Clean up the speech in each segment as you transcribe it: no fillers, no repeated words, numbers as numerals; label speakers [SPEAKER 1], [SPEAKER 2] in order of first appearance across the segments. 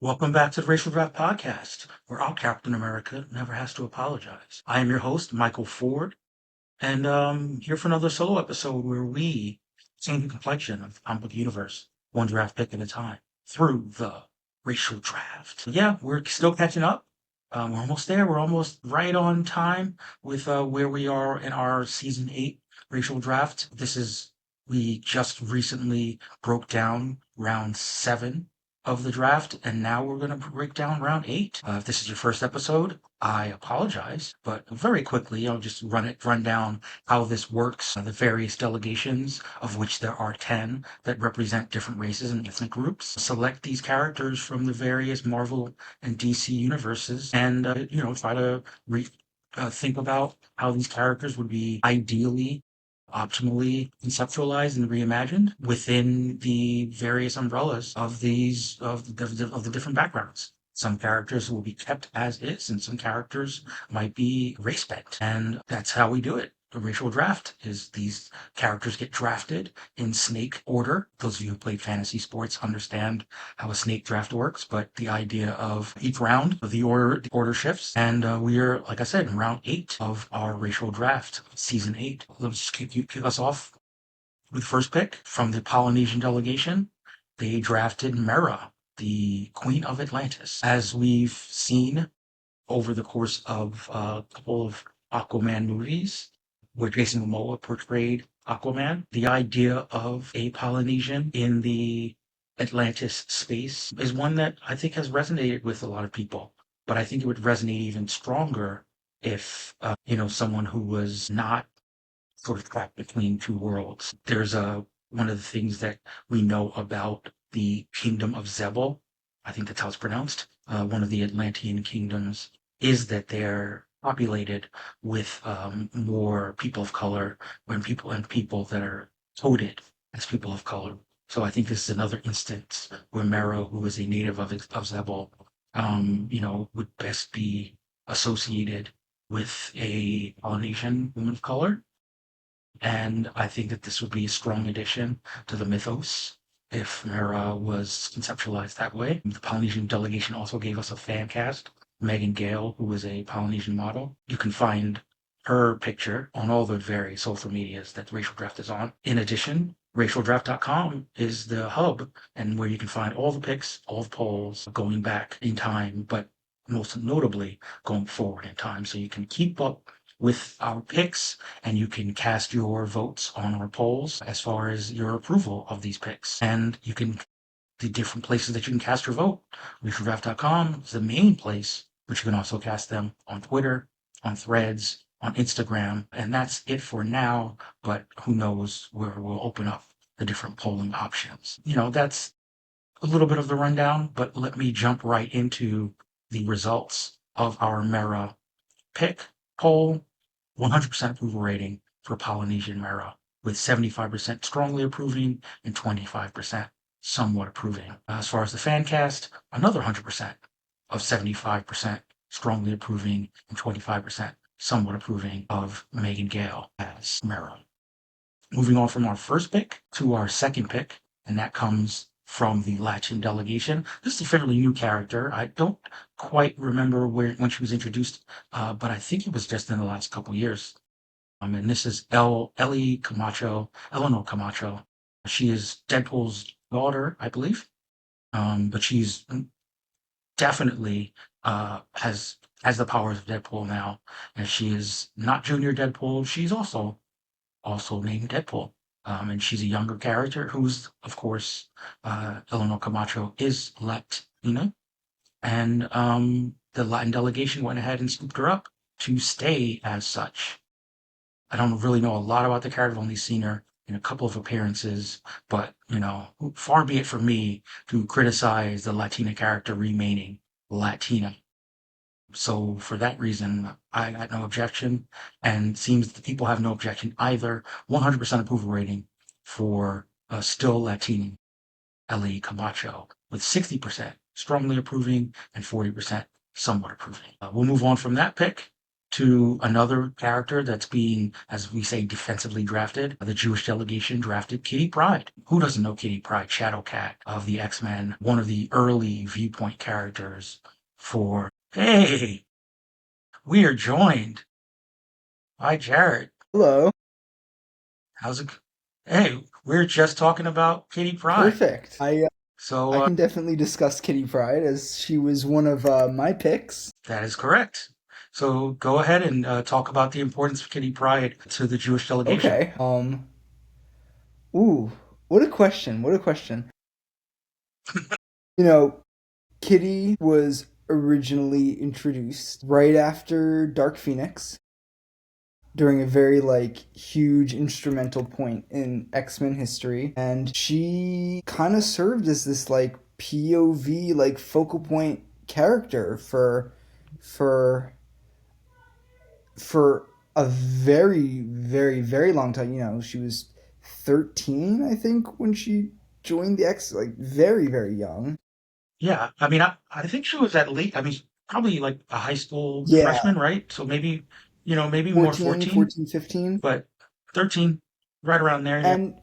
[SPEAKER 1] Welcome back to the Racial Draft Podcast, where our Captain America never has to apologize. I am your host, Michael Ford, and here for another solo episode where we change the complexion of the comic book universe, one draft pick at a time, through the Racial Draft. Yeah, we're still catching up. We're almost there. We're almost right on time with where we are in our season 8 Racial Draft. We just recently broke down round 7 of the draft, and now we're going to break down round 8. If this is your first episode, I apologize, but very quickly I'll just run down how this works. The various delegations, of which there are 10 that represent different races and ethnic groups, select these characters from the various Marvel and DC universes, and try to think about how these characters would be ideally optimally conceptualized and reimagined within the various umbrellas of the different backgrounds. Some characters will be kept as is, and some characters might be race bent, and that's how we do it. The racial draft is these characters get drafted in snake order. Those of you who played fantasy sports understand how a snake draft works, but the idea of each round, the order shifts, and we are, like I said, in round 8 of our racial draft, season 8. Let's kick us off with the first pick from the Polynesian delegation. They drafted Mera, the Queen of Atlantis. As we've seen over the course of a couple of Aquaman movies, where Jason Momoa portrayed Aquaman, the idea of a Polynesian in the Atlantis space is one that I think has resonated with a lot of people. But I think it would resonate even stronger if, someone who was not sort of trapped between two worlds. There's one of the things that we know about the kingdom of Zebel. I think that's how it's pronounced. One of the Atlantean kingdoms is that they're populated with more people of color, when people that are coded as people of color. So I think this is another instance where Mero, who is a native of Zebel, would best be associated with a Polynesian woman of color. And I think that this would be a strong addition to the mythos if Mera was conceptualized that way. The Polynesian delegation also gave us a fan cast, Megan Gale, who is a Polynesian model. You can find her picture on all the various social medias that Racial Draft is on. In addition, racialdraft.com is the hub and where you can find all the picks, all the polls going back in time, but most notably going forward in time. So you can keep up with our picks, and you can cast your votes on our polls as far as your approval of these picks. And the different places that you can cast your vote. RacialDraft.com is the main place, but you can also cast them on Twitter, on Threads, on Instagram, and that's it for now, but who knows where we'll open up the different polling options. That's a little bit of the rundown, but let me jump right into the results of our Mera pick poll. 100% approval rating for Polynesian Mera, with 75% strongly approving and 25% somewhat approving. As far as the fan cast, another 100% of 75% strongly approving and 25% somewhat approving of Megan Gale as Mera. Moving on from our first pick to our second pick, and that comes from the Latin delegation. This is a fairly new character. I don't quite remember when she was introduced, but I think it was just in the last couple years. And this is Eleanor Camacho. She is Deadpool's daughter, I believe. But she's definitely has the powers of Deadpool now, and she is not Junior Deadpool. She's also named Deadpool. And she's a younger character who's, of course, Eleanor Camacho is Latina. And the Latin delegation went ahead and scooped her up to stay as such. I don't really know a lot about the character. I've only seen her in a couple of appearances, but, far be it from me to criticize the Latina character remaining Latina. So for that reason, I got no objection, and seems the people have no objection either. 100% approval rating for still Latina Ellie Camacho, with 60% strongly approving and 40% somewhat approving. We'll move on from that pick to another character that's being, as we say, defensively drafted. The Jewish delegation drafted Kitty Pryde. Who doesn't know Kitty Pryde, Shadowcat of the X-Men, one of the early Viewpoint characters for, hey, we are joined by Jared.
[SPEAKER 2] Hello.
[SPEAKER 1] How's it? Hey, we're just talking about Kitty Pryde.
[SPEAKER 2] Perfect. I
[SPEAKER 1] So
[SPEAKER 2] can definitely discuss Kitty Pryde as she was one of my picks.
[SPEAKER 1] that is correct. So go ahead and talk about the importance of Kitty Pryde to the Jewish delegation.
[SPEAKER 2] Okay. Ooh, what a question. What a question. You know, Kitty was originally introduced right after Dark Phoenix during a very huge instrumental point in X-Men history, and she kind of served as this POV focal point character for for a very, very, very long time. She was 13, I think, when she joined the X, very, very young.
[SPEAKER 1] Yeah, I mean, I think she was at least, I mean, probably like a high school
[SPEAKER 2] Yeah,
[SPEAKER 1] freshman, right? So maybe, maybe more
[SPEAKER 2] 14,
[SPEAKER 1] 14,
[SPEAKER 2] 14, 15.
[SPEAKER 1] but 13, right around there. Yeah.
[SPEAKER 2] And,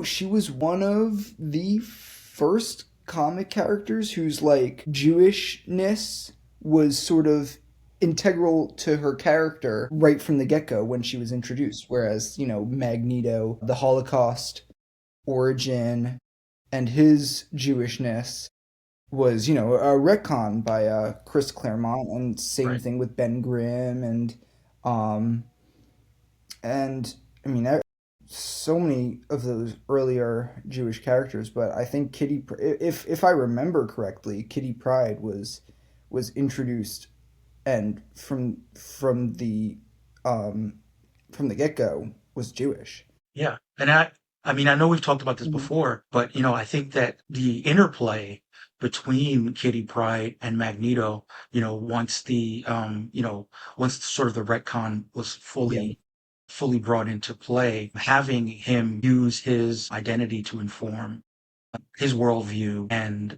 [SPEAKER 2] she was one of the first comic characters whose, Jewishness was sort of integral to her character right from the get-go when she was introduced. Whereas, Magneto, the Holocaust origin, and his Jewishness was, a retcon by Chris Claremont, and same
[SPEAKER 1] Right.
[SPEAKER 2] thing with Ben Grimm, um, and I mean, so many of those earlier Jewish characters. But I think if I remember correctly, Kitty Pryde was introduced and um, from the get go was Jewish.
[SPEAKER 1] Yeah. And I mean, I know we've talked about this
[SPEAKER 2] Mhm.
[SPEAKER 1] before, but, I think that the interplay between Kitty Pryde and Magneto, once sort of the retcon was
[SPEAKER 2] Yeah,
[SPEAKER 1] fully brought into play, having him use his identity to inform his worldview and,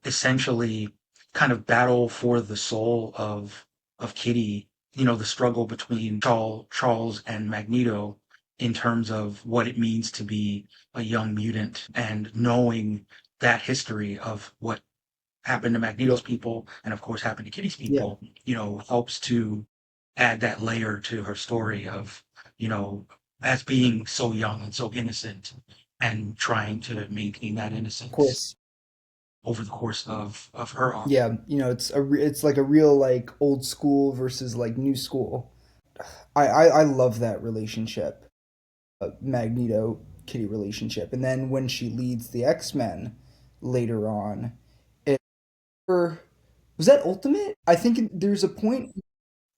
[SPEAKER 1] essentially kind of battle for the soul of Kitty, the struggle between Charles and Magneto in terms of what it means to be a young mutant and knowing that history of what happened to
[SPEAKER 2] yeah,
[SPEAKER 1] Magneto's people and of course happened to Kitty's
[SPEAKER 2] yeah.
[SPEAKER 1] people, helps to add that layer to her story of, you know, as being so young and so innocent and trying to maintain that
[SPEAKER 2] Of
[SPEAKER 1] innocence
[SPEAKER 2] course.
[SPEAKER 1] over the course of her arc.
[SPEAKER 2] Yeah, it's like a real old school versus new school. I love that relationship, Magneto Kitty relationship. And then when she leads the X-Men later on, it was that Ultimate? I think there's a point.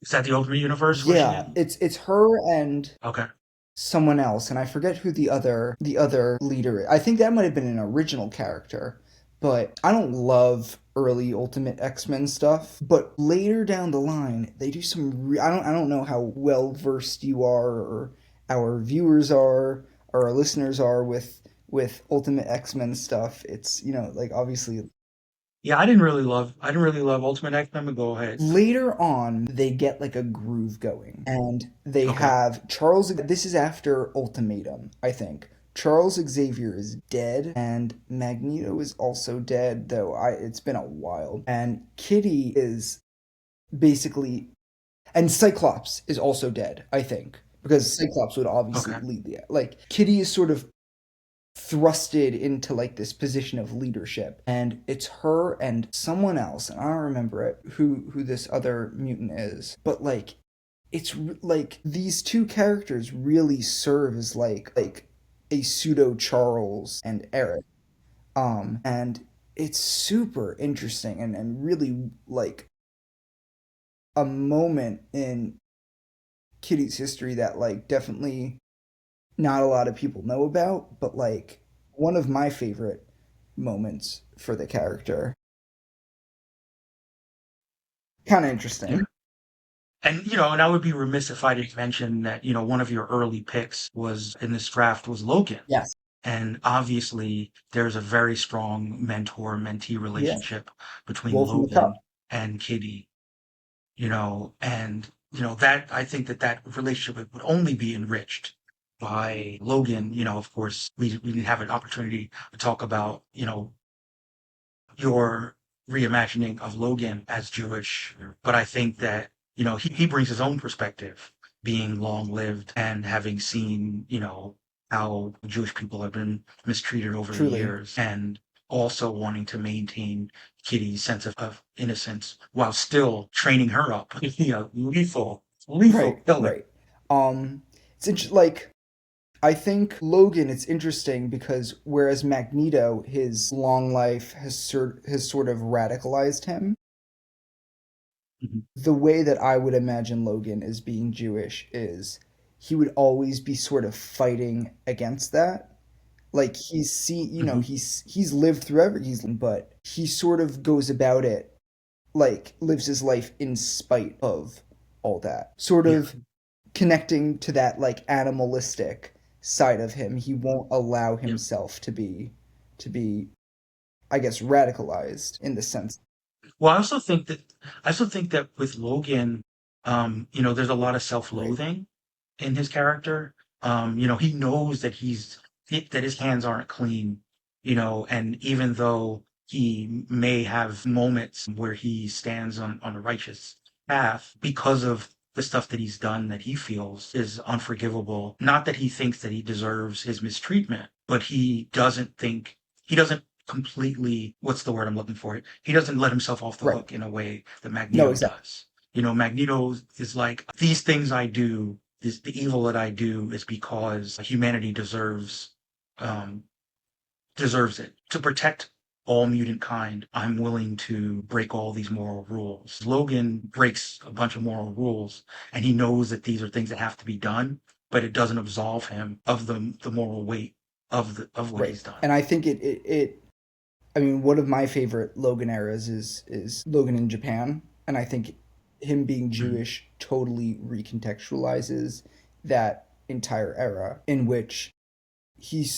[SPEAKER 1] Is that the Ultimate Universe where she
[SPEAKER 2] Yeah,
[SPEAKER 1] did?
[SPEAKER 2] it's her and
[SPEAKER 1] Okay.
[SPEAKER 2] someone else, and I forget who the other leader is. I think that might have been an original character, but I don't love early Ultimate X-Men stuff. But later down the line, they do I don't know how well versed you are, or our viewers are, or our listeners are with Ultimate X-Men stuff. It's, obviously
[SPEAKER 1] Yeah, I didn't really love Ultimate X-Men, but go ahead.
[SPEAKER 2] later on they get a groove going, and they
[SPEAKER 1] Okay.
[SPEAKER 2] have Charles. This is after Ultimatum, I think. Charles Xavier is dead, and Magneto is also dead, though it's been a while. And Kitty is basically, and Cyclops is also dead, I think, because Cyclops would obviously
[SPEAKER 1] Okay.
[SPEAKER 2] lead the, Kitty is sort of thrusted into this position of leadership, and it's her and someone else, and I don't remember it, who this other mutant is, but it's these two characters really serve as a pseudo Charles and Eric, and it's super interesting, and really a moment in Kitty's history that definitely not a lot of people know about, but one of my favorite moments for the character. Kind of
[SPEAKER 1] Yeah.
[SPEAKER 2] interesting.
[SPEAKER 1] And and I would be remiss if I didn't mention that, one of your early picks was in this draft was Logan.
[SPEAKER 2] Yes.
[SPEAKER 1] And obviously, there's a very strong mentor-mentee
[SPEAKER 2] Yeah.
[SPEAKER 1] relationship between
[SPEAKER 2] Wolf in the Cup.
[SPEAKER 1] Logan and Kitty, and that I think that relationship would only be enriched by Logan. Of course, we didn't have an opportunity to talk about, your reimagining of Logan as Jewish, but I think that, he brings his own perspective, being long lived and having seen, how Jewish people have been mistreated over the
[SPEAKER 2] Truly.
[SPEAKER 1] years, and also wanting to maintain Kitty's sense of innocence while still training her up. Lethal
[SPEAKER 2] Right,
[SPEAKER 1] killer.
[SPEAKER 2] right. Um, like I think Logan. It's interesting because whereas Magneto, his long life has sort of radicalized him.
[SPEAKER 1] Mhm.
[SPEAKER 2] The way that I would imagine Logan as being Jewish is he would always be sort of fighting against that. Like he's seen,
[SPEAKER 1] Mhm.
[SPEAKER 2] he's lived through everything, but he sort of goes about it like lives his life in spite of all that. Sort
[SPEAKER 1] Yeah.
[SPEAKER 2] of connecting to that like animalistic side of him. He won't allow
[SPEAKER 1] Yeah.
[SPEAKER 2] himself to be I guess radicalized in the sense.
[SPEAKER 1] Well, I also think that with Logan, there's a lot of
[SPEAKER 2] Right.
[SPEAKER 1] self-loathing in his character. He knows that his hands aren't clean, and even though he may have moments where he stands on a righteous path because of the stuff that he's done that he feels is unforgivable. Not that he thinks that he deserves his mistreatment, but he doesn't completely, what's the word I'm looking for? He doesn't let himself off the
[SPEAKER 2] Right.
[SPEAKER 1] hook in a way that
[SPEAKER 2] No,
[SPEAKER 1] Magneto
[SPEAKER 2] exactly.
[SPEAKER 1] does. Magneto is like, these things I do, the evil that I do is because humanity um, deserves it. To protect all mutant kind, I'm willing to break all these moral rules. Logan breaks a bunch of moral rules, and he knows that these are things that have to be done, but it doesn't absolve him of the moral weight of what
[SPEAKER 2] Right.
[SPEAKER 1] he's done.
[SPEAKER 2] And I think it I mean, one of my favorite Logan eras is Logan in Japan, and I think him being
[SPEAKER 1] Mhm.
[SPEAKER 2] Jewish totally recontextualizes that entire era in which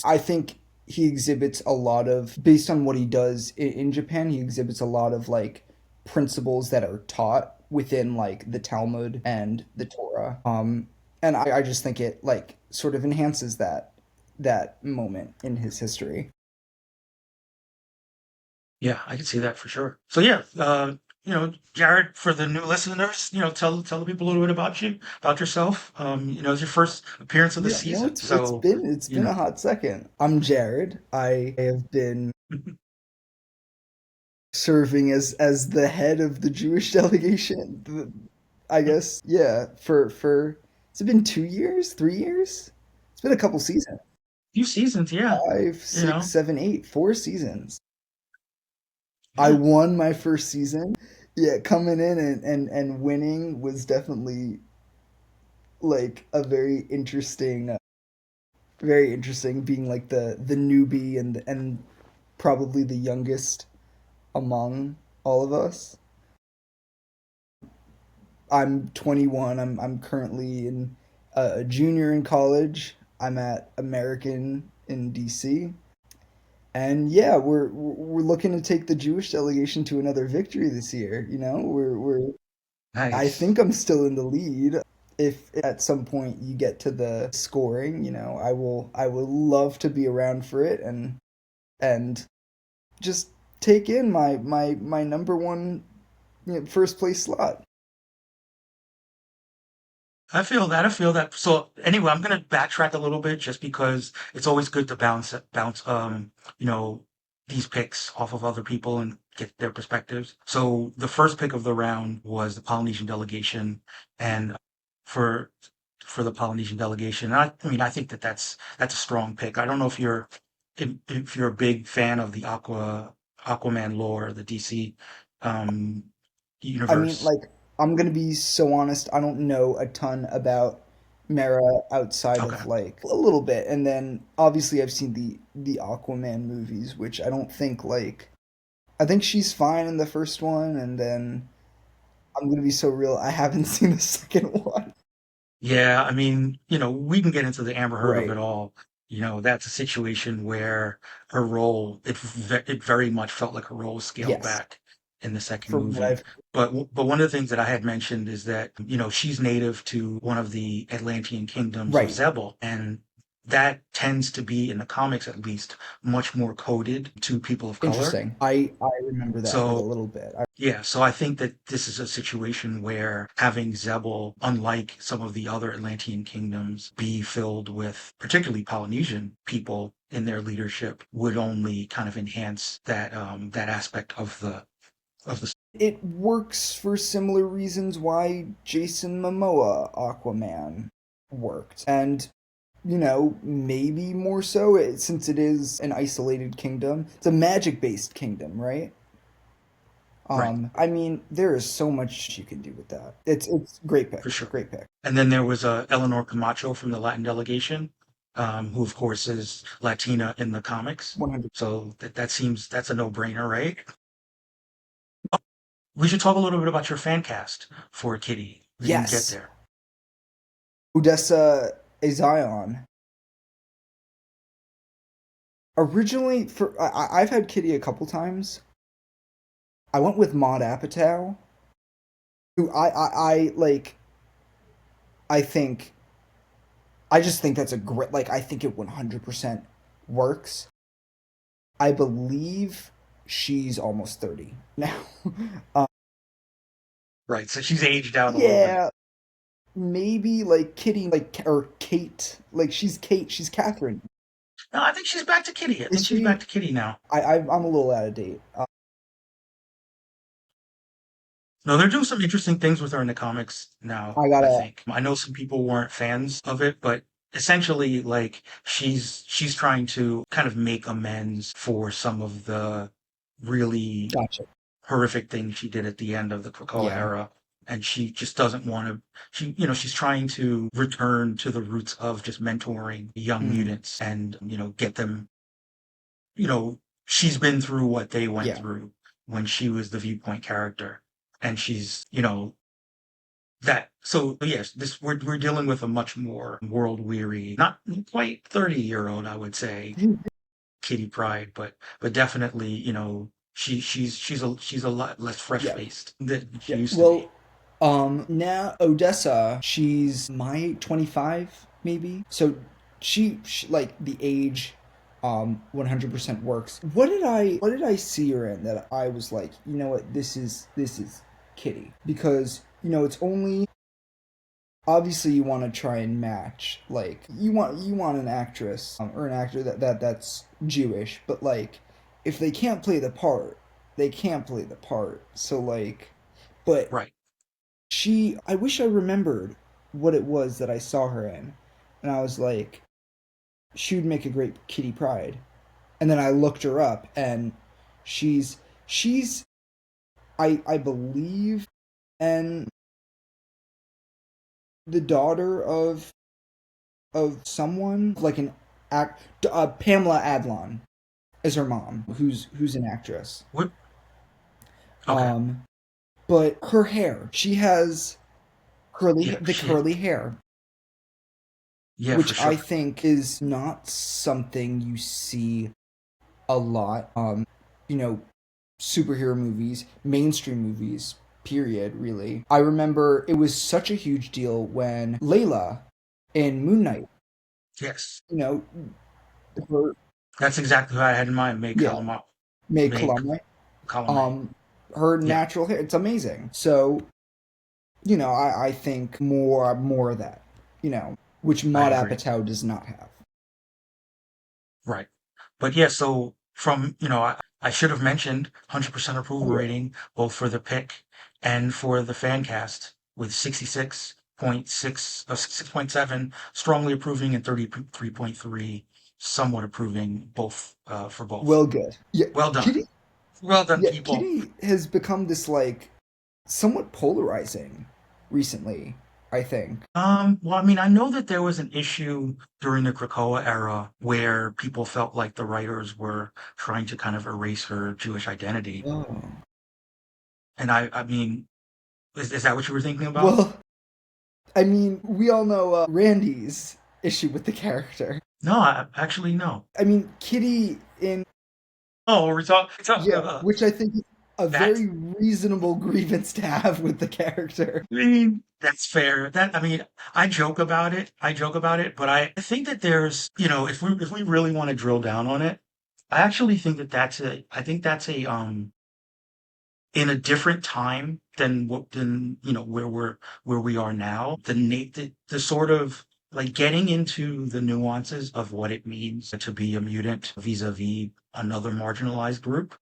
[SPEAKER 2] I think he exhibits a lot of, based on what he does in Japan, he exhibits a lot of like principles that are taught within like the Talmud and the Torah. And I just think it like sort of enhances that moment in his history.
[SPEAKER 1] Yeah, I can see that for sure. So yeah, Jared, for the new listeners, tell the people a little bit about you, about yourself. It's your first appearance of the
[SPEAKER 2] Yeah, no,
[SPEAKER 1] season,
[SPEAKER 2] it's
[SPEAKER 1] so
[SPEAKER 2] been it's
[SPEAKER 1] you
[SPEAKER 2] been a
[SPEAKER 1] know.
[SPEAKER 2] hot second. I'm Jared. I have been serving as the head of the Jewish delegation. I guess yeah. For it's been 2 years, 3 years. It's been a couple seasons.
[SPEAKER 1] Few seasons, yeah,
[SPEAKER 2] Five,
[SPEAKER 1] you
[SPEAKER 2] six,
[SPEAKER 1] know,
[SPEAKER 2] 7, 8, 4 seasons. I
[SPEAKER 1] yeah.
[SPEAKER 2] won my first season. Yeah, coming in and winning was definitely like a very interesting being like the newbie and probably the youngest among all of us. I'm 21. I'm currently in a junior in college. I'm at American in DC. And yeah, we're looking to take the Jewish delegation to another victory this year. We're I
[SPEAKER 1] Nice.
[SPEAKER 2] think I'm still in the lead. If at some point you get to the scoring, I will love to be around for it and just take in my number one, first place slot.
[SPEAKER 1] I feel that. I feel that. So anyway, I'm gonna backtrack a little bit just because it's always good to bounce, you know, these picks off of other people and get their perspectives. So the first pick of the round was the Polynesian delegation, and for for the Polynesian delegation, I mean, I think that's a strong pick. I don't know if you're a big fan of the Aquaman lore, the DC um
[SPEAKER 2] I mean,
[SPEAKER 1] universe.
[SPEAKER 2] like, I'm gonna be so honest. I don't know a ton about Mara outside
[SPEAKER 1] Okay.
[SPEAKER 2] of like a little bit, and then obviously I've seen the Aquaman movies, which I don't think like I think she's fine in the first one, and then I'm gonna be so real. I haven't seen the second one.
[SPEAKER 1] Yeah, I mean, we can get into the Amber Heard of it
[SPEAKER 2] Right.
[SPEAKER 1] all. That's a situation where her role, it very much felt like her role was scaled
[SPEAKER 2] Yes.
[SPEAKER 1] back. in the second
[SPEAKER 2] From what
[SPEAKER 1] movie.
[SPEAKER 2] I've
[SPEAKER 1] But one of the things that I had mentioned is that, she's native to one of the Atlantean kingdoms of
[SPEAKER 2] right.
[SPEAKER 1] Zebel, and that tends to be, in the comics at least, much more coded to people of color.
[SPEAKER 2] Interesting. I remember that like a
[SPEAKER 1] So
[SPEAKER 2] little bit.
[SPEAKER 1] yeah, so I think that this is a situation where having Zebel, unlike some of the other Atlantean kingdoms, be filled with particularly Polynesian people in their leadership would only kind of enhance that aspect of the.
[SPEAKER 2] It works for similar reasons why Jason Momoa Aquaman worked. And maybe more so since it is an isolated kingdom. It's a magic-based kingdom, right?
[SPEAKER 1] Right,
[SPEAKER 2] I mean, there is so much you can do with that. It's great
[SPEAKER 1] for
[SPEAKER 2] pick,
[SPEAKER 1] sure.
[SPEAKER 2] great pick.
[SPEAKER 1] And then there was Eleanor Camacho from the Latin delegation, who of course is Latina in the comics.
[SPEAKER 2] 100.
[SPEAKER 1] So that's a no-brainer, right? We should talk a little bit about your fan cast for Kitty. We didn't get
[SPEAKER 2] Yes,
[SPEAKER 1] there.
[SPEAKER 2] Odessa Azion. Originally, I've had Kitty a couple times. I went with Maud Apatow, who I like. I think I just think that's a great, like, I think it 100% works. I believe she's almost 30 now. um,
[SPEAKER 1] Right, so she's aged out a little bit.
[SPEAKER 2] yeah, maybe like Kitty, like, or Kate. Like, she's Kate, she's Catherine.
[SPEAKER 1] No, I think she's back to Kitty. I
[SPEAKER 2] Is
[SPEAKER 1] think she's back
[SPEAKER 2] she?
[SPEAKER 1] to Kitty now.
[SPEAKER 2] I'm a little out of date.
[SPEAKER 1] No, they're doing some interesting things with her in the comics now,
[SPEAKER 2] I
[SPEAKER 1] I
[SPEAKER 2] gotta,
[SPEAKER 1] think. I know some people weren't fans of it, but essentially, like, she's trying to kind of make amends for some of the really
[SPEAKER 2] gotcha.
[SPEAKER 1] horrific things she did at the end of the Krakoa
[SPEAKER 2] Yeah.
[SPEAKER 1] era. And she just doesn't want to, she's trying to return to the roots of just mentoring young
[SPEAKER 2] Mm,
[SPEAKER 1] mutants and, get them, you know, she's been through what they went
[SPEAKER 2] yeah.
[SPEAKER 1] through when she was the viewpoint character. And she's, that. So yes, we're dealing with a much more world weary, not quite 30-year-old, I would say, Kitty Pryde, but definitely, she's a lot less fresh
[SPEAKER 2] Yeah.
[SPEAKER 1] faced than she
[SPEAKER 2] Yeah.
[SPEAKER 1] used to be.
[SPEAKER 2] Well, now Odessa, she's my 25 maybe. So she like the age 100% works. What did I see her in that I was like, you know what, this is Kitty, because it's only, obviously you want to try and match, like, you want an actress, or an actor that's Jewish, but like, if they can't play the part, they can't play the part. So like, but
[SPEAKER 1] Right.
[SPEAKER 2] I wish I remembered what it was that I saw her in, and I was like, she would make a great Kitty Pryde. And then I looked her up, and she's I believe, and the daughter of someone, like an act. Pamela Adlon is her mom, who's an actress.
[SPEAKER 1] What? Okay.
[SPEAKER 2] Um, but her hair, she has
[SPEAKER 1] Yeah,
[SPEAKER 2] the curly hair,
[SPEAKER 1] yeah, for
[SPEAKER 2] which I
[SPEAKER 1] sure.
[SPEAKER 2] think is not something you see a lot. You know, superhero movies, mainstream movies, period, really. I remember it was such a huge deal when Layla in Moon Knight,
[SPEAKER 1] Yes.
[SPEAKER 2] you know, her,
[SPEAKER 1] That's exactly what I had in mind.
[SPEAKER 2] yeah, May
[SPEAKER 1] Make
[SPEAKER 2] Column,
[SPEAKER 1] Column.
[SPEAKER 2] um, her
[SPEAKER 1] Yeah,
[SPEAKER 2] natural hair, it's amazing. So, I think more of that, which
[SPEAKER 1] I
[SPEAKER 2] Maud
[SPEAKER 1] agree.
[SPEAKER 2] Apatow does not have.
[SPEAKER 1] Right. But yeah, so from, I should have mentioned 100% approval
[SPEAKER 2] Oh, yeah.
[SPEAKER 1] rating, both for the pick and for the fan cast, with 66.6, 6.7 strongly approving and 33.3 somewhat approving, both, for both.
[SPEAKER 2] Well, good. Yeah,
[SPEAKER 1] Well done.
[SPEAKER 2] Kitty.
[SPEAKER 1] Well done,
[SPEAKER 2] Yeah,
[SPEAKER 1] people.
[SPEAKER 2] Kitty has become this, like, somewhat polarizing recently, I think.
[SPEAKER 1] Well, I mean, I know that there was an issue during the Krakoa era where people felt like the writers were trying to kind of erase her Jewish identity.
[SPEAKER 2] Oh.
[SPEAKER 1] And I mean, is that what you were thinking about?
[SPEAKER 2] Well, I mean, we all know Randy's issue with the character.
[SPEAKER 1] No, actually, no.
[SPEAKER 2] I mean, Kitty in,
[SPEAKER 1] Oh, we're talking
[SPEAKER 2] yeah,
[SPEAKER 1] about,
[SPEAKER 2] which I think is a
[SPEAKER 1] That's
[SPEAKER 2] very reasonable grievance to have with the character.
[SPEAKER 1] I mean, that's fair. That I mean, I joke about it. I joke about it, but I think that there's, if we really want to drill down on it, I actually think that I think that's a in a different time than where we are now. The sort of like getting into the nuances of what it means to be a mutant vis-a-vis another marginalized group.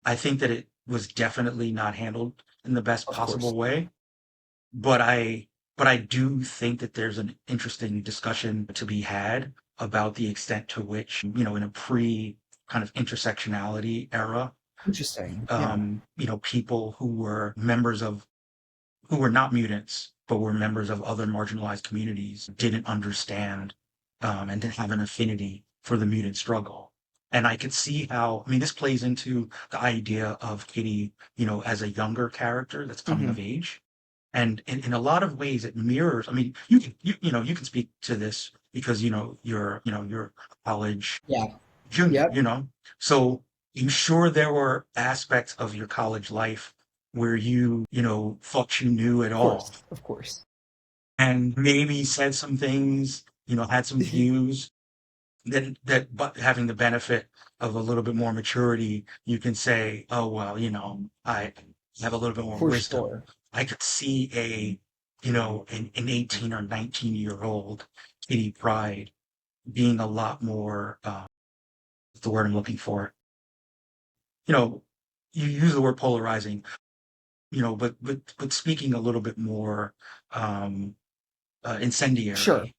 [SPEAKER 1] I think that it was definitely not handled in the best
[SPEAKER 2] Of course.
[SPEAKER 1] possible way. But I do think that there's an interesting discussion to be had about the extent to which, in a pre kind of intersectionality era,
[SPEAKER 2] Interesting. Yeah.
[SPEAKER 1] people who were not mutants, but were members of other marginalized communities didn't understand, and didn't have an affinity for the mutant struggle. And I could see how, I mean, this plays into the idea of Kitty, as a younger character that's coming of
[SPEAKER 2] Hmm.
[SPEAKER 1] age. And in a lot of ways, it mirrors. I mean, you can speak to this because you're a college
[SPEAKER 2] Yeah.
[SPEAKER 1] junior.
[SPEAKER 2] Yep.
[SPEAKER 1] So I'm sure there were aspects of your college life where thought you knew it
[SPEAKER 2] Of
[SPEAKER 1] all,
[SPEAKER 2] course. Of course.
[SPEAKER 1] and maybe said some things, had some views. But having the benefit of a little bit more maturity, you can say, oh well, I have a little bit more
[SPEAKER 2] For
[SPEAKER 1] wisdom.
[SPEAKER 2] sure.
[SPEAKER 1] I could see an 18 or 19-year-old Kitty Pryde being a lot more, what's the word I'm looking for? You know, you use the word polarizing, but speaking a little bit more, um,
[SPEAKER 2] Sure.
[SPEAKER 1] incendiary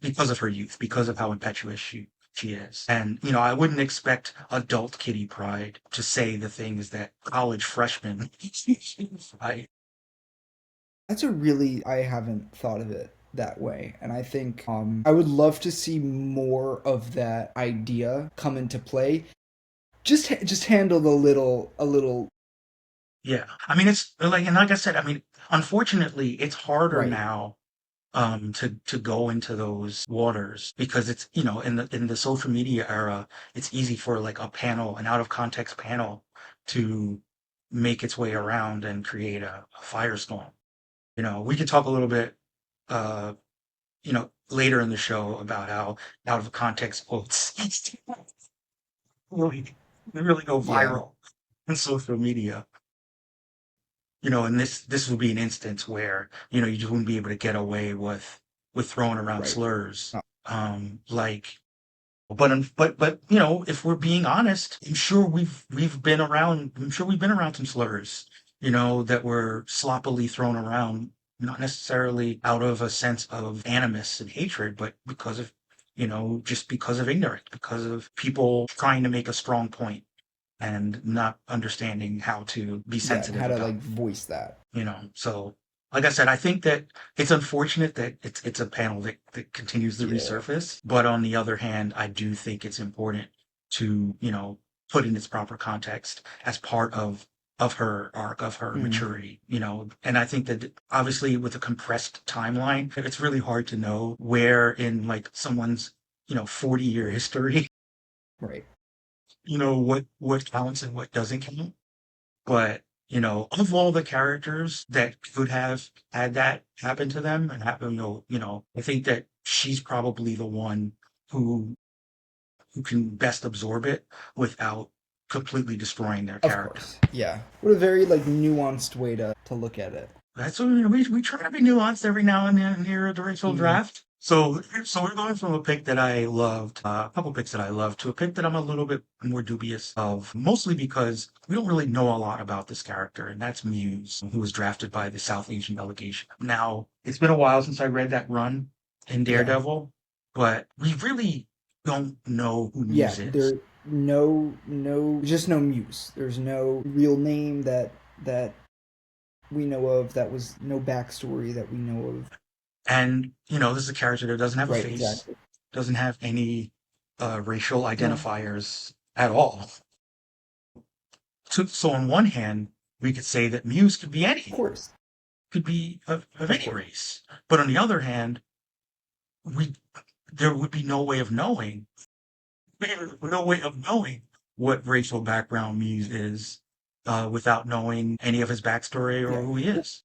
[SPEAKER 1] because of her youth, because of how impetuous she is. And, I wouldn't expect adult Kitty Pryde to say the things that college freshmen, I,
[SPEAKER 2] That's a really, I haven't thought of it that way. And I think I would love to see more of that idea come into play. Just handled a little
[SPEAKER 1] yeah. I mean, it's like, and like I said, I mean, unfortunately, it's harder
[SPEAKER 2] right.
[SPEAKER 1] now to go into those waters because it's in the social media era, it's easy for like an out of context panel to make its way around and create a firestorm. We could talk a little bit, uh later in the show about how out of context quotes really really go
[SPEAKER 2] Yeah.
[SPEAKER 1] viral in social media. And this would be an instance where, you just wouldn't be able to get away with throwing around
[SPEAKER 2] Right.
[SPEAKER 1] slurs.
[SPEAKER 2] Uh,
[SPEAKER 1] Like, but if we're being honest, I'm sure we've been around some slurs, that were sloppily thrown around, not necessarily out of a sense of animus and hatred, but because of, just because of ignorance, because of people trying to make a strong point and not understanding how to be
[SPEAKER 2] yeah, and how
[SPEAKER 1] sensitive
[SPEAKER 2] to
[SPEAKER 1] about,
[SPEAKER 2] like voice that.
[SPEAKER 1] so like I said, I think that it's unfortunate that it's a panel that continues to
[SPEAKER 2] Yeah.
[SPEAKER 1] resurface. But on the other hand, I do think it's important to, put in its proper context as part of her arc, of her
[SPEAKER 2] Mhm.
[SPEAKER 1] maturity, and I think that obviously with a compressed timeline, it's really hard to know where in like someone's, 40-year history,
[SPEAKER 2] Right.
[SPEAKER 1] what counts and what doesn't count. But, of all the characters that could have had that happen to them and happen, I think that she's probably the one who who can best absorb it without completely destroying their
[SPEAKER 2] Of
[SPEAKER 1] character.
[SPEAKER 2] course. Yeah. What a very like nuanced way to look at it.
[SPEAKER 1] That's what we try to be nuanced every now and then here at the Racial
[SPEAKER 2] Mhm.
[SPEAKER 1] Draft. So we're going from a pick that I loved, a couple picks that I loved, to a pick that I'm a little bit more dubious of, mostly because we don't really know a lot about this character, and that's Muse, who was drafted by the South Asian delegation. Now, it's been a while since I read that run in
[SPEAKER 2] Yeah.
[SPEAKER 1] Daredevil, but we really don't know who
[SPEAKER 2] Yeah.
[SPEAKER 1] Muse is.
[SPEAKER 2] There no just no Muse. There's no real name that we know of. That was no backstory that we know of.
[SPEAKER 1] And, this is a character that doesn't have a
[SPEAKER 2] Right.
[SPEAKER 1] face,
[SPEAKER 2] Exactly.
[SPEAKER 1] doesn't have any racial
[SPEAKER 2] No.
[SPEAKER 1] identifiers at all. So on one hand, we could say that Muse could be
[SPEAKER 2] Of
[SPEAKER 1] any,
[SPEAKER 2] course.
[SPEAKER 1] could be of
[SPEAKER 2] Of
[SPEAKER 1] any
[SPEAKER 2] course.
[SPEAKER 1] race. But on the other hand, we there would be no way of knowing, no way of knowing what racial background Muse is without knowing any of his backstory or
[SPEAKER 2] Yeah.
[SPEAKER 1] who he
[SPEAKER 2] Well,
[SPEAKER 1] is.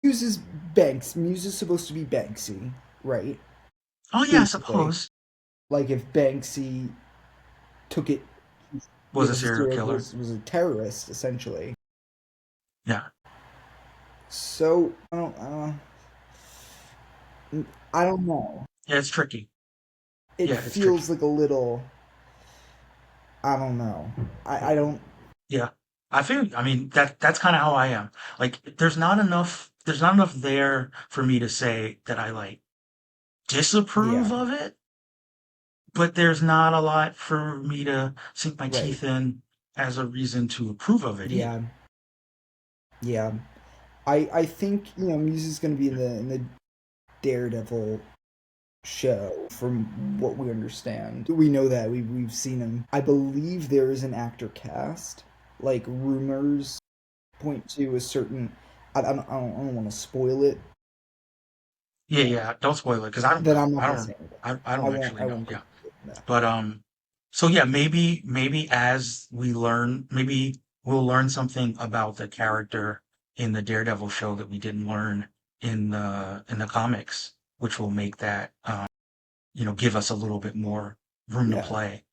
[SPEAKER 2] Muse is Banks. Muse is supposed to be Banksy, right?
[SPEAKER 1] Oh yeah, I
[SPEAKER 2] Basically,
[SPEAKER 1] suppose.
[SPEAKER 2] like if Banksy took it,
[SPEAKER 1] Was a serial
[SPEAKER 2] serial
[SPEAKER 1] killer.
[SPEAKER 2] was a terrorist essentially.
[SPEAKER 1] Yeah.
[SPEAKER 2] So I don't know.
[SPEAKER 1] Yeah, it's tricky.
[SPEAKER 2] It
[SPEAKER 1] Yeah, it's tricky.
[SPEAKER 2] feels like a little. I don't know. I don't.
[SPEAKER 1] Yeah. I mean that's kind of how I am. Like there's not enough there for me to say that I like disapprove
[SPEAKER 2] Yeah.
[SPEAKER 1] of it, but there's not a lot for me to sink my
[SPEAKER 2] Right.
[SPEAKER 1] teeth in as a reason to approve of it either.
[SPEAKER 2] Yeah. Yeah. I think Muse is going to be in the Daredevil show from what we understand. We know that we've seen him. I believe there is an actor cast. Like rumors point to a certain. I don't want to spoil it.
[SPEAKER 1] Yeah, yeah. Don't spoil it because I don't
[SPEAKER 2] Then
[SPEAKER 1] know.
[SPEAKER 2] I'm not gonna say anything.
[SPEAKER 1] I don't actually
[SPEAKER 2] I
[SPEAKER 1] know.
[SPEAKER 2] won't go
[SPEAKER 1] Yeah.
[SPEAKER 2] into it. No.
[SPEAKER 1] But so yeah, maybe as we learn, maybe we'll learn something about the character in the Daredevil show that we didn't learn in the comics, which will make that give us a little bit more room to
[SPEAKER 2] Yeah.
[SPEAKER 1] play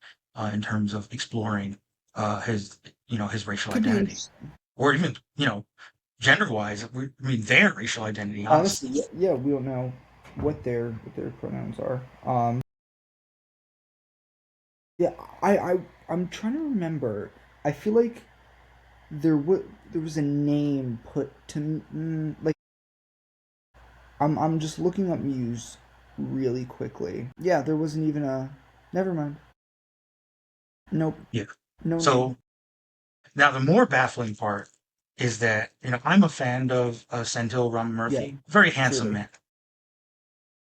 [SPEAKER 1] in terms of exploring his his racial
[SPEAKER 2] Could be
[SPEAKER 1] identity
[SPEAKER 2] interesting.
[SPEAKER 1] or even gender wise. I mean their racial identity,
[SPEAKER 2] Honestly,
[SPEAKER 1] honestly.
[SPEAKER 2] yeah, yeah, we don't know what their pronouns are. Yeah, I'm trying to remember. I feel like there was a name put to like I'm just looking up Muse really quickly. Yeah, there wasn't even a. Never mind. Nope.
[SPEAKER 1] Yeah.
[SPEAKER 2] No name.
[SPEAKER 1] So now the more baffling part is that I'm a fan of Senthil
[SPEAKER 2] Yeah,
[SPEAKER 1] Ramamurthy, very handsome
[SPEAKER 2] truly.
[SPEAKER 1] man,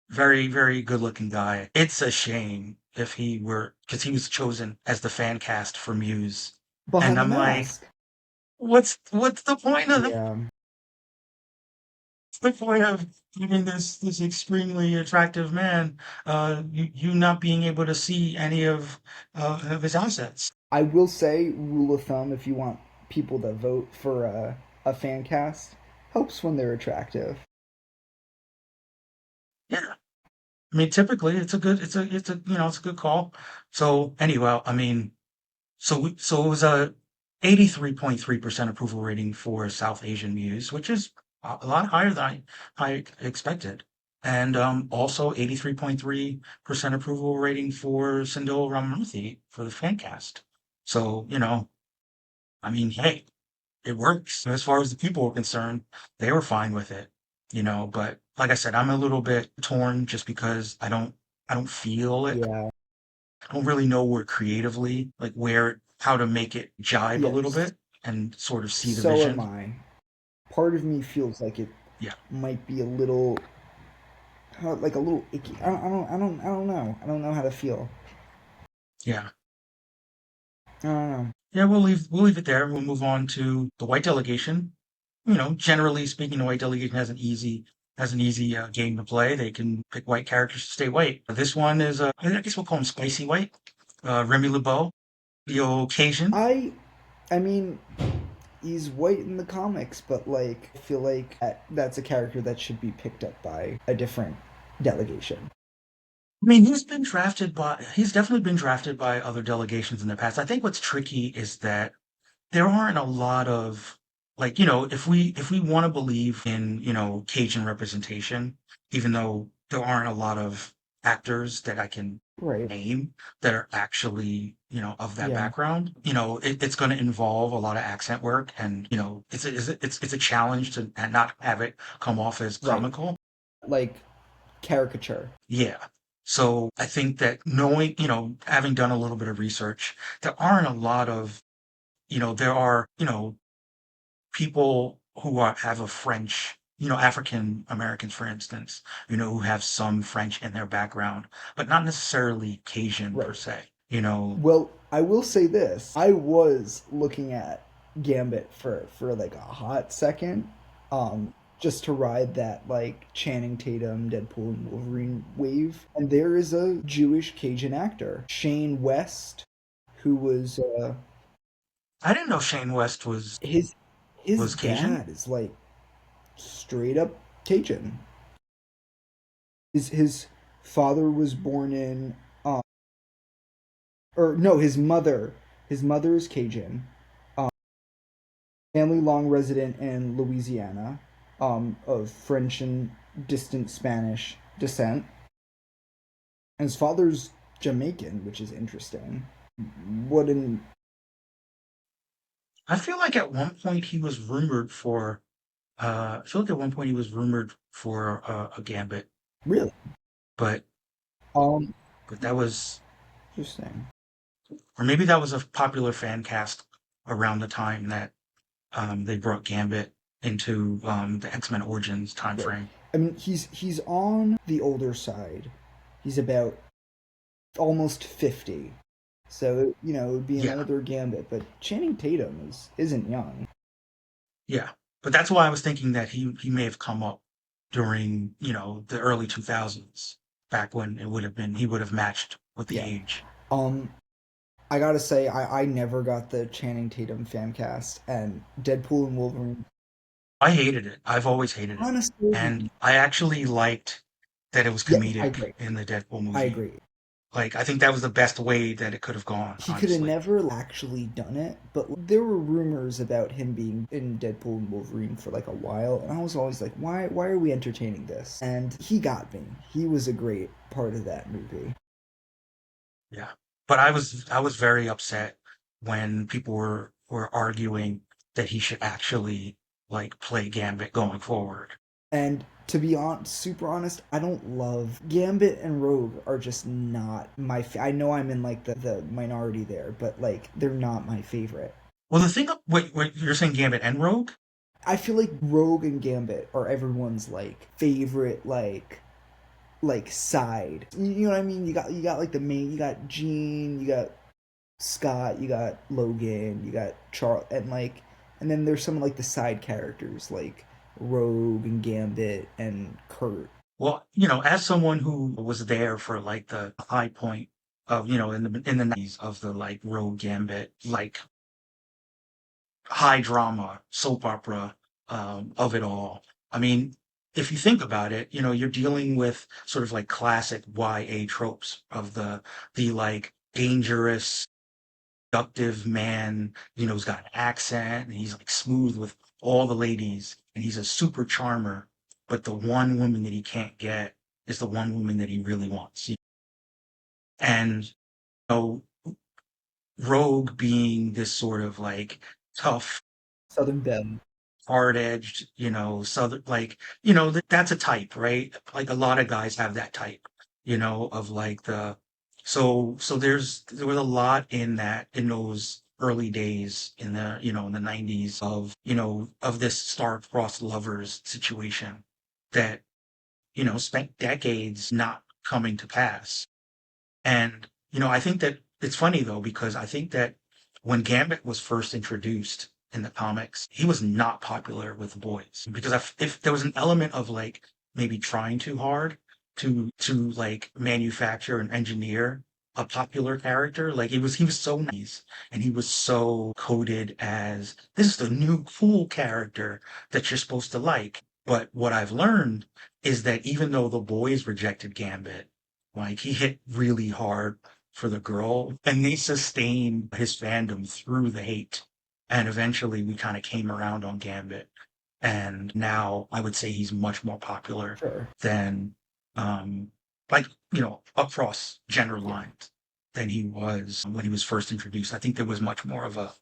[SPEAKER 1] very very good looking guy. It's a shame if he were because he was chosen as the fan cast for Muse, and
[SPEAKER 2] Behind the
[SPEAKER 1] I'm like,
[SPEAKER 2] mask.
[SPEAKER 1] what's the point of
[SPEAKER 2] Yeah.
[SPEAKER 1] the point of giving this extremely attractive man you not being able to see any of his assets?
[SPEAKER 2] I will say, rule of thumb, if you want people to vote for a fan cast, helps when they're attractive.
[SPEAKER 1] Yeah. I mean, typically it's a it's a good call. So anyway, I mean, so it was a 83.3% approval rating for South Asian Muse, which is a lot higher than I expected. And also 83.3% approval rating for Sindel Ramamurthy for the fan cast. So, I mean, hey, it works. As far as the people were concerned, they were fine with it, but like I said, I'm a little bit torn just because I don't feel it.
[SPEAKER 2] Yeah.
[SPEAKER 1] I don't really know where creatively, like how to make it jive a little
[SPEAKER 2] Yes.
[SPEAKER 1] bit and sort of see the
[SPEAKER 2] So am
[SPEAKER 1] vision.
[SPEAKER 2] I. Part of me feels like it
[SPEAKER 1] Yeah.
[SPEAKER 2] might be a little, like a little icky. I don't know. I don't know how to feel.
[SPEAKER 1] Yeah.
[SPEAKER 2] I don't know.
[SPEAKER 1] Yeah, we'll leave it there. We'll move on to the white delegation. Generally speaking, the white delegation has an easy game to play. They can pick white characters to stay white. This one is I guess we'll call him spicy white. Remy LeBeau, the old Cajun.
[SPEAKER 2] I, I mean, he's white in the comics, but like, I feel like that's a character that should be picked up by a different delegation.
[SPEAKER 1] I mean, he's definitely been drafted by other delegations in the past. I think what's tricky is that there aren't a lot of like, if we want to believe in, Cajun representation, even though there aren't a lot of actors that I can
[SPEAKER 2] Right.
[SPEAKER 1] name that are actually, of that
[SPEAKER 2] Yeah.
[SPEAKER 1] background, it's going to involve a lot of accent work and, it's a challenge to not have it come off as
[SPEAKER 2] Right.
[SPEAKER 1] comical.
[SPEAKER 2] Like caricature.
[SPEAKER 1] Yeah. So I think that knowing, having done a little bit of research, there aren't a lot of, there are, people who have a French, African Americans, for instance, who have some French in their background, but not necessarily Cajun per
[SPEAKER 2] Right.
[SPEAKER 1] se,
[SPEAKER 2] Well, I will say this. I was looking at Gambit for like a hot second, just to ride that like Channing Tatum, Deadpool, and Wolverine wave. And there is a Jewish Cajun actor, Shane West, who was
[SPEAKER 1] I didn't know Shane West
[SPEAKER 2] his
[SPEAKER 1] was Cajun.
[SPEAKER 2] dad is like straight up Cajun. His father was born in or no, his mother is Cajun. Um, family long resident in Louisiana, of French and distant Spanish descent. And his father's Jamaican, which is interesting. What an
[SPEAKER 1] I feel like at one point he was rumored for. I feel like at one point he was rumored for a Gambit,
[SPEAKER 2] really
[SPEAKER 1] but
[SPEAKER 2] um
[SPEAKER 1] that was,
[SPEAKER 2] interesting.
[SPEAKER 1] or maybe that was a popular fan cast around the time that they brought Gambit into the X-Men Origins time
[SPEAKER 2] Right.
[SPEAKER 1] frame.
[SPEAKER 2] I mean, he's on the older side. He's about almost 50. So, it would be an
[SPEAKER 1] Yeah,
[SPEAKER 2] older Gambit, but Channing Tatum isn't young.
[SPEAKER 1] yeah, but that's why I was thinking that he may have come up during the early 2000s, back when he would have matched with the
[SPEAKER 2] Yeah.
[SPEAKER 1] age.
[SPEAKER 2] Um I gotta say, I never got the Channing Tatum fan cast, and Deadpool and Wolverine.
[SPEAKER 1] I hated it. I've always hated it.
[SPEAKER 2] Honestly,
[SPEAKER 1] And I actually liked that it was
[SPEAKER 2] yeah, I
[SPEAKER 1] comedic
[SPEAKER 2] agree.
[SPEAKER 1] in the Deadpool
[SPEAKER 2] I
[SPEAKER 1] movie.
[SPEAKER 2] agree.
[SPEAKER 1] Like, I think that was the best way that it could have gone,
[SPEAKER 2] He could have
[SPEAKER 1] honestly.
[SPEAKER 2] never actually done it, but there were rumors about him being in Deadpool and Wolverine for like a while, and I was always like, why are we entertaining this? And he got me. He was a great part of that movie.
[SPEAKER 1] Yeah. But I was very upset when people were arguing that he should actually like play Gambit going forward.
[SPEAKER 2] And to be super honest, I don't love Gambit and Rogue are just not I know I'm in like the minority there, but like they're not my favorite.
[SPEAKER 1] Well, the thing, wait, you're saying Gambit and Rogue?
[SPEAKER 2] I feel like Rogue and Gambit are everyone's like favorite like side. You know what I mean? You got like the main. You got Jean. You got Scott. You got Logan. You got Charles. And then there's some of like the side characters like Rogue and Gambit and Kurt.
[SPEAKER 1] Well, as someone who was there for like the high point of, in the 90s of the like Rogue Gambit, like high drama soap opera of it all. I mean, if you think about it, you're dealing with sort of like classic YA tropes of the like dangerous, seductive man, who's got an accent and he's like smooth with all the ladies and he's a super charmer, but the one woman that he can't get is the one woman that he really wants. And know, Rogue being this sort of like tough,
[SPEAKER 2] Southern Belle.
[SPEAKER 1] hard-edged, southern, like, that's a type, right? Like a lot of guys have that type, of like so there was a lot in that, in those early days in the 90s of, of this star-crossed lovers situation that, spent decades not coming to pass. And, I think that it's funny though, because I think that when Gambit was first introduced in the comics, he was not popular with the boys because if there was an element of like maybe trying too hard to like manufacture and engineer a popular character, like he was so nice and he was so coded as this is the new cool character that you're supposed to like. But what I've learned is that even though the boys rejected Gambit, like he hit really hard for the girl, and they sustained his fandom through the hate. And eventually, we kind of came around on Gambit, and now I would say he's much more popular
[SPEAKER 2] Sure.
[SPEAKER 1] than, like across gender
[SPEAKER 2] Yeah.
[SPEAKER 1] lines than he was when he was first introduced. I think there was much more of a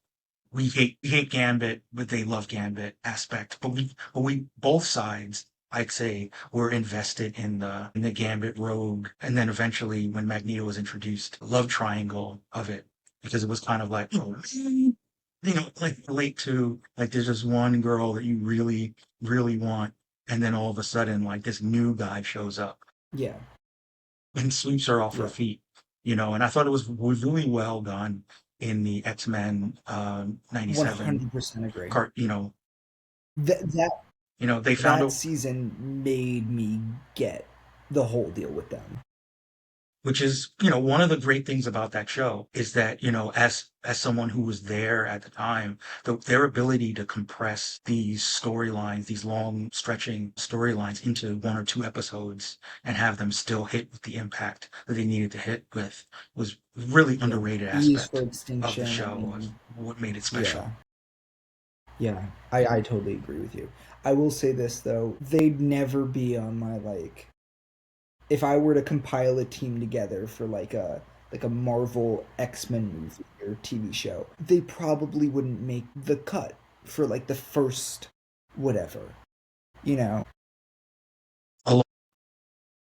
[SPEAKER 1] we hate Gambit, but they love Gambit aspect. But we both sides, I'd say, were invested in the Gambit Rogue, and then eventually when Magneto was introduced, love triangle of it, because it was kind of like, oh, like relate to, like there's this one girl that you really really want, and then all of a sudden like this new guy shows up
[SPEAKER 2] Yeah.
[SPEAKER 1] and sweeps her off her
[SPEAKER 2] Yeah.
[SPEAKER 1] feet, and I thought it was really well done in the X-Men
[SPEAKER 2] One
[SPEAKER 1] 97
[SPEAKER 2] hundred percent agree.
[SPEAKER 1] cart,
[SPEAKER 2] That that
[SPEAKER 1] they found
[SPEAKER 2] that
[SPEAKER 1] a
[SPEAKER 2] season made me get the whole deal with them.
[SPEAKER 1] which is, you know, one of the great things about that show is that, you know, as someone who was there at the time, their ability to compress these storylines, these long stretching storylines into one or two episodes and have them still hit with the impact that they needed to hit with was really
[SPEAKER 2] Yeah.
[SPEAKER 1] underrated
[SPEAKER 2] Ease for
[SPEAKER 1] aspect of the
[SPEAKER 2] Extinction. I
[SPEAKER 1] show, was
[SPEAKER 2] mean,
[SPEAKER 1] what made it
[SPEAKER 2] yeah.
[SPEAKER 1] special.
[SPEAKER 2] Yeah, I totally agree with you. I will say this though, they'd never be on my like if I were to compile a team together for like a Marvel X-Men movie or TV show, they probably wouldn't make the cut for like the first whatever, you know.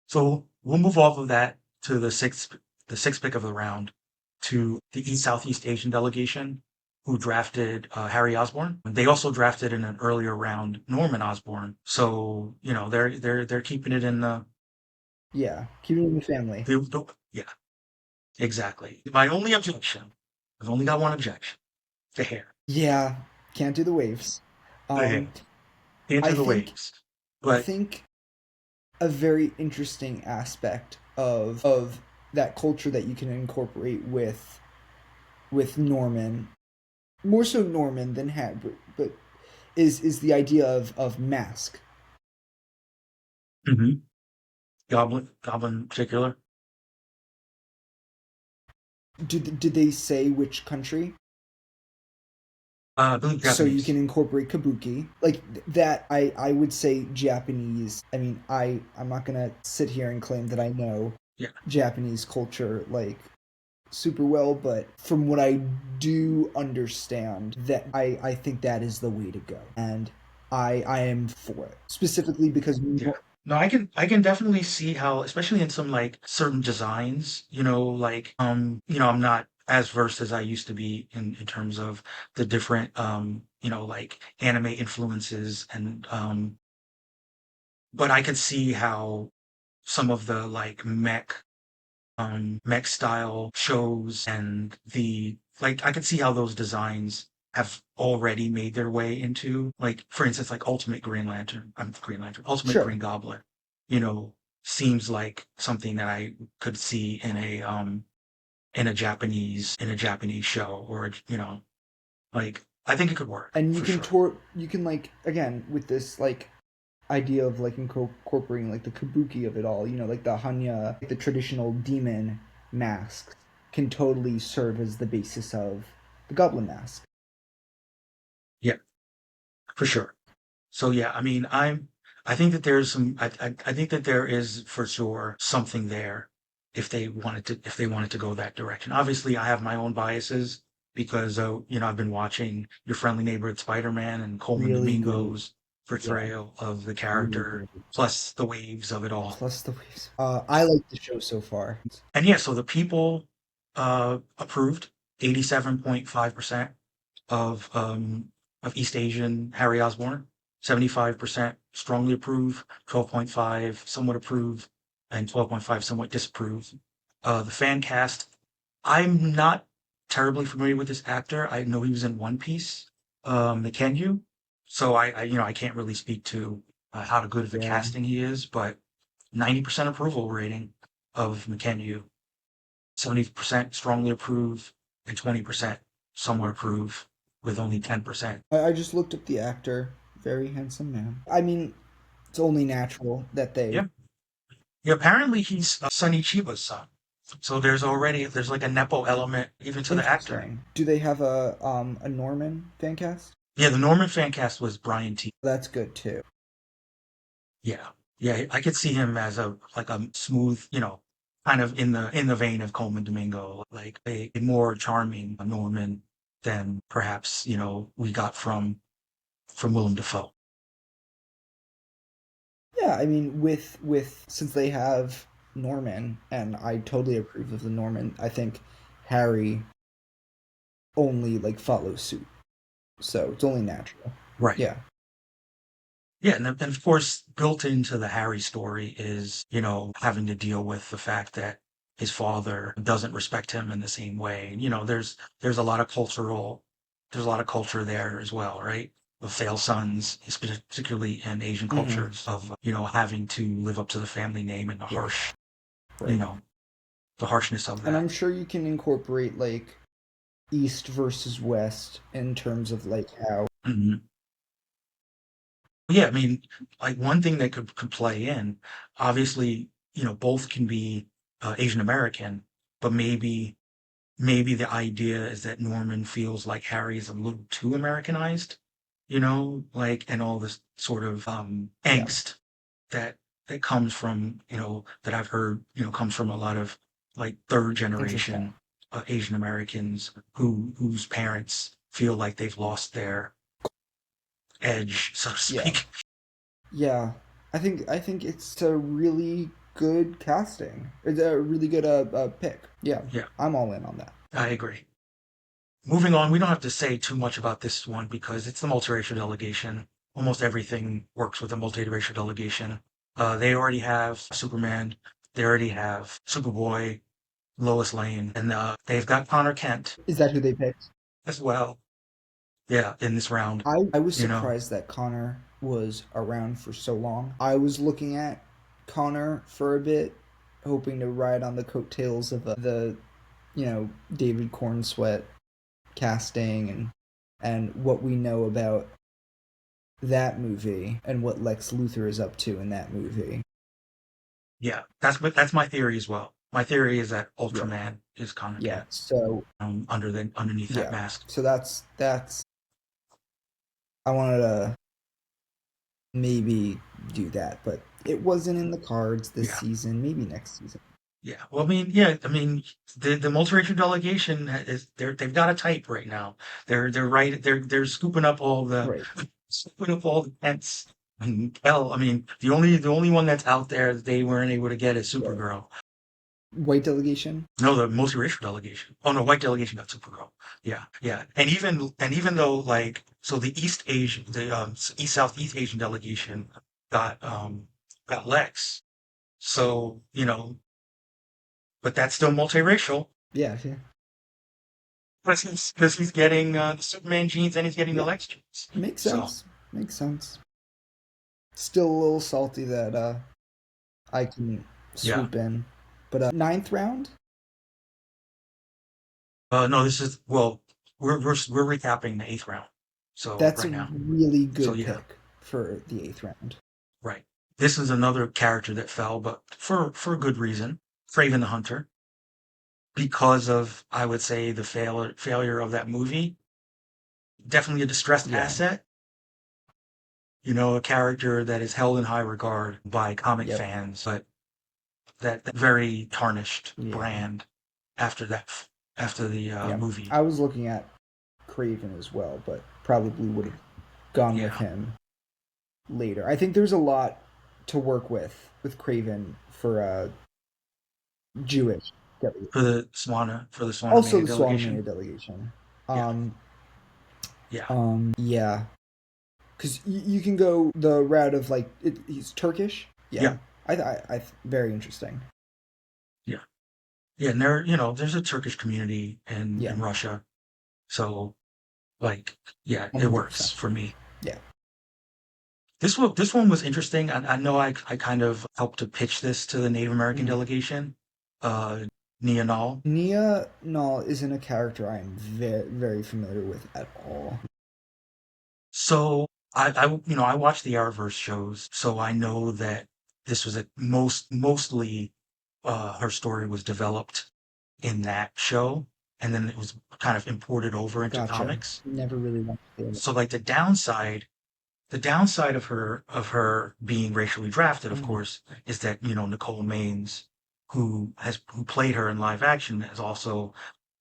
[SPEAKER 1] So we'll move off of that to the sixth pick of the round to the East Southeast Asian delegation who drafted Harry Osborn. They also drafted in an earlier round Norman Osborn. So, you know, they're keeping it in
[SPEAKER 2] Yeah, keep it in the family.
[SPEAKER 1] yeah, exactly. My only objection, I've only got one objection, the hair.
[SPEAKER 2] Yeah, can't do the waves.
[SPEAKER 1] The
[SPEAKER 2] Um,
[SPEAKER 1] hair. Into
[SPEAKER 2] I
[SPEAKER 1] the
[SPEAKER 2] think
[SPEAKER 1] waves.
[SPEAKER 2] I
[SPEAKER 1] But
[SPEAKER 2] think a very interesting aspect of that culture that you can incorporate with Norman, more so Norman than Had, but is the idea of mask.
[SPEAKER 1] mhm, Goblin in particular.
[SPEAKER 2] Did they say which country?
[SPEAKER 1] I believe
[SPEAKER 2] So you can
[SPEAKER 1] Japanese.
[SPEAKER 2] incorporate kabuki like that. I would say Japanese. I mean, I'm not gonna sit here and claim that I know
[SPEAKER 1] Yeah.
[SPEAKER 2] Japanese culture like super well, but from what I do understand, that I think that is the way to go, and I am for it specifically because
[SPEAKER 1] Yeah. No, I can definitely see how, especially in some like certain designs, you know, like you know, I'm not as versed as I used to be in terms of the different you know, like anime influences and but I could see how some of the like mech style shows and the like I could see how those designs have already made their way into like for instance like Ultimate Green Lantern, Green Lantern, Ultimate
[SPEAKER 2] sure.
[SPEAKER 1] Green Goblin, you know, seems like something that I could see in a Japanese show or you know, like I think it could work
[SPEAKER 2] And
[SPEAKER 1] for sure.
[SPEAKER 2] you can like again with this like idea of like incorporating like the kabuki of it all, you know, like the hanya, like the traditional demon masks can totally serve as the basis of the goblin mask.
[SPEAKER 1] Yeah, for sure. So yeah, I mean, I think that there's I think that there is for sure something there if they wanted to go that direction. Obviously, I have my own biases because you know, I've been watching Your Friendly Neighborhood Spider-Man and Coleman
[SPEAKER 2] Really great.
[SPEAKER 1] Domingo's
[SPEAKER 2] Yeah,
[SPEAKER 1] portrayal of the
[SPEAKER 2] really
[SPEAKER 1] character,
[SPEAKER 2] great.
[SPEAKER 1] plus the waves of it all.
[SPEAKER 2] Plus the waves. I like the show so far.
[SPEAKER 1] And yeah, so the people approved 87.5% of East Asian Harry Osborn, 75% strongly approve, 12.5 somewhat approve, and 12.5 somewhat disapprove. The fan cast, I'm not terribly familiar with this actor. I know he was in One Piece, the Kenyu, so I you know I can't really speak to how good of a
[SPEAKER 2] Yeah.
[SPEAKER 1] casting he is, but 90% approval rating of McKenyu, 70% strongly approve, and 20% somewhat approve, with only 10%.
[SPEAKER 2] I just looked up the actor. Very handsome man. I mean, it's only natural that they.
[SPEAKER 1] Yeah. Yeah, apparently he's Sonny Chiba's son. So there's like a Nepo element even to the actor.
[SPEAKER 2] Interesting. Do they have a Norman fan cast?
[SPEAKER 1] Yeah, the Norman fan cast was Brian T.
[SPEAKER 2] That's good too.
[SPEAKER 1] Yeah. Yeah, I could see him as a like a smooth, you know, kind of in the vein of Coleman Domingo, like a more charming Norman than perhaps, you know, we got from Willem Dafoe.
[SPEAKER 2] Yeah, I mean, with since they have Norman, and I totally approve of the Norman. I think Harry only like follows suit, so it's only natural.
[SPEAKER 1] Right.
[SPEAKER 2] Yeah,
[SPEAKER 1] Yeah, and of course, built into the Harry story is, you know, having to deal with the fact that his father doesn't respect him in the same way. You know, there's a lot of there's a lot of culture there as well, right? Of fail sons, particularly in Asian
[SPEAKER 2] hmm
[SPEAKER 1] cultures, of you know having to live up to the family name in a
[SPEAKER 2] yeah,
[SPEAKER 1] harsh, you
[SPEAKER 2] right.
[SPEAKER 1] know. the harshness of
[SPEAKER 2] And
[SPEAKER 1] that.
[SPEAKER 2] I'm sure you can incorporate like East versus West in terms of like how.
[SPEAKER 1] Mhm. Yeah, I mean, like one thing that could play in, obviously, both can be Asian American, but maybe the idea is that Norman feels like Harry is a little too Americanized, like, and all this sort of
[SPEAKER 2] Yeah,
[SPEAKER 1] angst that comes from, that I've heard, comes from a lot of like third
[SPEAKER 2] interesting.
[SPEAKER 1] generation Asian Americans whose parents feel like they've lost their edge, so to
[SPEAKER 2] Yeah,
[SPEAKER 1] speak.
[SPEAKER 2] yeah. I think it's a really good casting. It's a really good pick. Yeah,
[SPEAKER 1] Yeah,
[SPEAKER 2] I'm all in on that.
[SPEAKER 1] I agree. Moving on, we don't have to say too much about this one because it's the multiracial delegation. Almost everything works with a multiracial delegation. They already have Superman. They already have Superboy, Lois Lane, and they've got Connor Kent
[SPEAKER 2] Is that who they picked?
[SPEAKER 1] as well. Yeah, in this round,
[SPEAKER 2] I was
[SPEAKER 1] you know.
[SPEAKER 2] surprised that Connor was around for so long. I was looking at Connor for a bit, hoping to ride on the coattails of the David Cornsweet casting and what we know about that movie and what Lex Luthor is up to in that movie.
[SPEAKER 1] Yeah, that's my theory as well. My theory is that
[SPEAKER 2] Yeah,
[SPEAKER 1] Ultraman is Connor
[SPEAKER 2] yeah.
[SPEAKER 1] Kent
[SPEAKER 2] So
[SPEAKER 1] underneath that
[SPEAKER 2] yeah,
[SPEAKER 1] mask.
[SPEAKER 2] so that's I wanted to maybe do that, but it wasn't in the cards this
[SPEAKER 1] Yeah.
[SPEAKER 2] season. Maybe next season.
[SPEAKER 1] Yeah. Well, I mean, yeah, I mean, the multiracial delegation is they've got a type right now. They're scooping up all the
[SPEAKER 2] Right.
[SPEAKER 1] scooping up all the tents. And hell, I mean, the only one that's out there that they weren't able to get is
[SPEAKER 2] Right.
[SPEAKER 1] Supergirl.
[SPEAKER 2] White delegation.
[SPEAKER 1] No, the multiracial delegation. Oh no, white delegation got Supergirl. Yeah, yeah. And even though like so the East Southeast Asian delegation got got Lex. So, but that's still multiracial.
[SPEAKER 2] Yeah, yeah,
[SPEAKER 1] Because he's getting the Superman genes and he's getting the
[SPEAKER 2] yeah.
[SPEAKER 1] Lex genes.
[SPEAKER 2] Makes
[SPEAKER 1] So
[SPEAKER 2] sense. Makes sense. Still a little salty that I can
[SPEAKER 1] yeah.
[SPEAKER 2] swoop in, but ninth round.
[SPEAKER 1] No, this is well, we're recapping the eighth round. So
[SPEAKER 2] That's a
[SPEAKER 1] right now.
[SPEAKER 2] really
[SPEAKER 1] So
[SPEAKER 2] good
[SPEAKER 1] yeah,
[SPEAKER 2] pick for the eighth round.
[SPEAKER 1] right. This is another character that fell, but for a good reason. Craven the Hunter, because of I would say the failure of that movie. Definitely a distressed
[SPEAKER 2] Yeah.
[SPEAKER 1] asset. A character that is held in high regard by comic
[SPEAKER 2] Yep.
[SPEAKER 1] fans, but that very tarnished
[SPEAKER 2] Yeah.
[SPEAKER 1] brand after that after the
[SPEAKER 2] Yeah.
[SPEAKER 1] movie.
[SPEAKER 2] I was looking at Craven as well, but probably would have gone with
[SPEAKER 1] Yeah,
[SPEAKER 2] him later. I think there's a lot to work with Craven for Jewish delegation.
[SPEAKER 1] for the
[SPEAKER 2] Also
[SPEAKER 1] Swanamania
[SPEAKER 2] the
[SPEAKER 1] delegation.
[SPEAKER 2] Swanamania delegation.
[SPEAKER 1] Yeah,
[SPEAKER 2] Um,
[SPEAKER 1] yeah,
[SPEAKER 2] yeah, because you can go the route of like he's Turkish.
[SPEAKER 1] yeah,
[SPEAKER 2] Yeah, I very interesting.
[SPEAKER 1] yeah, yeah. And there's a Turkish community in
[SPEAKER 2] Yeah,
[SPEAKER 1] Russia, so like, yeah, it
[SPEAKER 2] 100%.
[SPEAKER 1] works for me.
[SPEAKER 2] Yeah.
[SPEAKER 1] This one was interesting. I know I kind of helped to pitch this to the Native American
[SPEAKER 2] Mm.
[SPEAKER 1] delegation, uh, Nia Nal.
[SPEAKER 2] Nia Nal isn't a character I am very familiar with at all.
[SPEAKER 1] So I watched the Arrowverse shows, so I know that this was mostly her story was developed in that show, and then it was kind of imported over into
[SPEAKER 2] Gotcha.
[SPEAKER 1] comics.
[SPEAKER 2] Never really watched it.
[SPEAKER 1] So like the downside of her being racially drafted, of
[SPEAKER 2] Mm.
[SPEAKER 1] course, is that Nicole Maines, who played her in live action, has also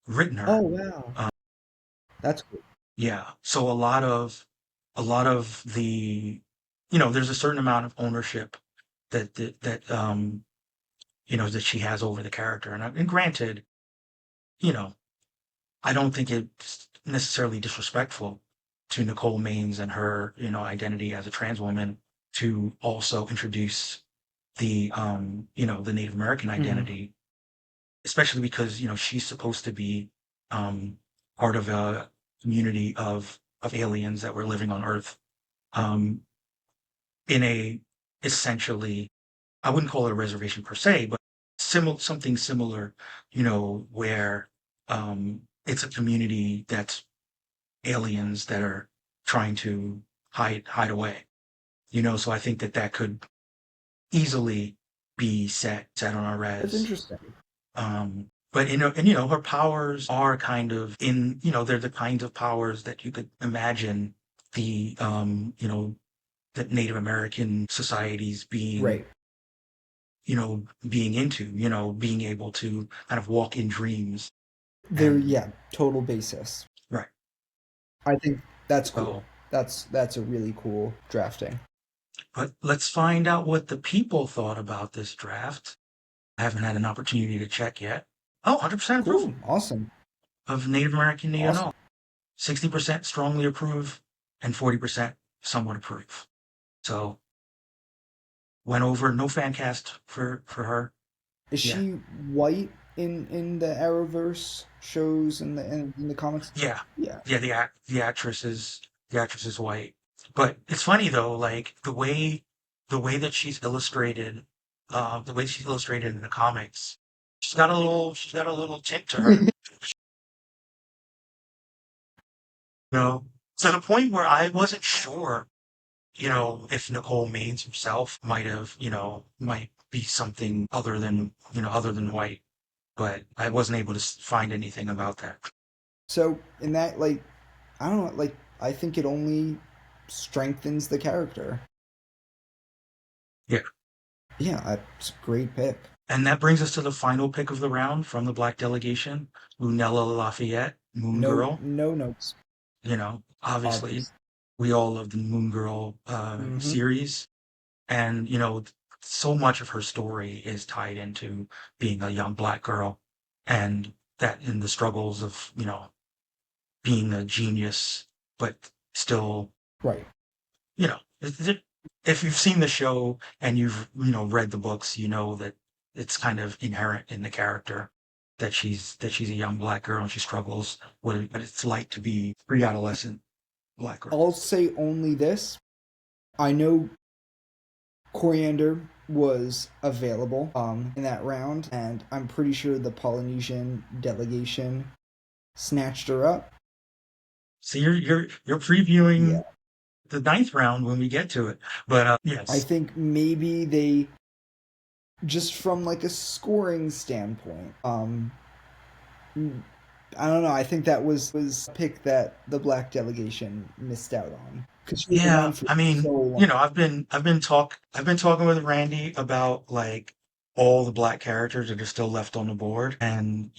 [SPEAKER 1] written
[SPEAKER 2] Oh
[SPEAKER 1] her.
[SPEAKER 2] wow,
[SPEAKER 1] Um,
[SPEAKER 2] that's cool.
[SPEAKER 1] yeah, so a lot of the there's a certain amount of ownership that she has over the character, and granted, you know I don't think it's necessarily disrespectful to Nicole Maines and her, identity as a trans woman to also introduce the Native American
[SPEAKER 2] Hmm.
[SPEAKER 1] identity, especially because, she's supposed to be part of a community of aliens that were living on Earth, um, in a essentially, I wouldn't call it a reservation per se, but something similar, where it's a community that's aliens that are trying to hide away. So I think that could easily be set on our
[SPEAKER 2] That's
[SPEAKER 1] res.
[SPEAKER 2] interesting.
[SPEAKER 1] But her powers are kind of they're the kinds of powers that you could imagine the that Native American societies being
[SPEAKER 2] Right.
[SPEAKER 1] being into, being able to kind of walk in dreams.
[SPEAKER 2] They're,
[SPEAKER 1] And
[SPEAKER 2] yeah, total basis.
[SPEAKER 1] right.
[SPEAKER 2] I think that's cool.
[SPEAKER 1] So,
[SPEAKER 2] That's a really cool drafting.
[SPEAKER 1] but let's find out what the people thought about this draft. I haven't had an opportunity to check yet. Oh, 100%
[SPEAKER 2] Cool.
[SPEAKER 1] approval
[SPEAKER 2] Awesome.
[SPEAKER 1] of Native American
[SPEAKER 2] Awesome.
[SPEAKER 1] Neonal. 60% strongly approve and 40% somewhat approve. So went over, no fan cast for her.
[SPEAKER 2] Is
[SPEAKER 1] Yeah.
[SPEAKER 2] she white in the Arrowverse shows in the comics?
[SPEAKER 1] Yeah.
[SPEAKER 2] Yeah.
[SPEAKER 1] Yeah, the actress is white. But it's funny though, like the way that she's illustrated, the way she's illustrated in the comics, she's got a little tint to her. To the point where I wasn't sure, if Nicole Maines herself might be something other than white, but I wasn't able to find anything about that.
[SPEAKER 2] So in that, like, I don't know, like, I think it only strengthens the character.
[SPEAKER 1] Yeah.
[SPEAKER 2] Yeah, it's a great pick.
[SPEAKER 1] And that brings us to the final pick of the round from the Black delegation, Lunella Lafayette, Moon
[SPEAKER 2] No,
[SPEAKER 1] Girl.
[SPEAKER 2] no notes.
[SPEAKER 1] Obviously,
[SPEAKER 2] Obvious.
[SPEAKER 1] we all love the Moon Girl
[SPEAKER 2] Mm-hmm.
[SPEAKER 1] series. And, so much of her story is tied into being a young Black girl and that in the struggles of, being a genius, but still,
[SPEAKER 2] Right.
[SPEAKER 1] if you've seen the show and you've, read the books, you know that it's kind of inherent in the character that she's a young Black girl and she struggles with what it's like to be pre-adolescent Black girl.
[SPEAKER 2] I'll say only this. I know Coriander was available in that round, and I'm pretty sure the Polynesian delegation snatched her up.
[SPEAKER 1] So you're
[SPEAKER 2] Yeah.
[SPEAKER 1] previewing the ninth round when we get to it. But
[SPEAKER 2] I
[SPEAKER 1] yes.
[SPEAKER 2] think maybe they, just from like a scoring standpoint, I don't know. I think that was a pick that the Black delegation missed out on because she was
[SPEAKER 1] Yeah,
[SPEAKER 2] around for
[SPEAKER 1] I
[SPEAKER 2] so
[SPEAKER 1] mean,
[SPEAKER 2] long.
[SPEAKER 1] I've been talking with Randy about like all the Black characters that are still left on the board, and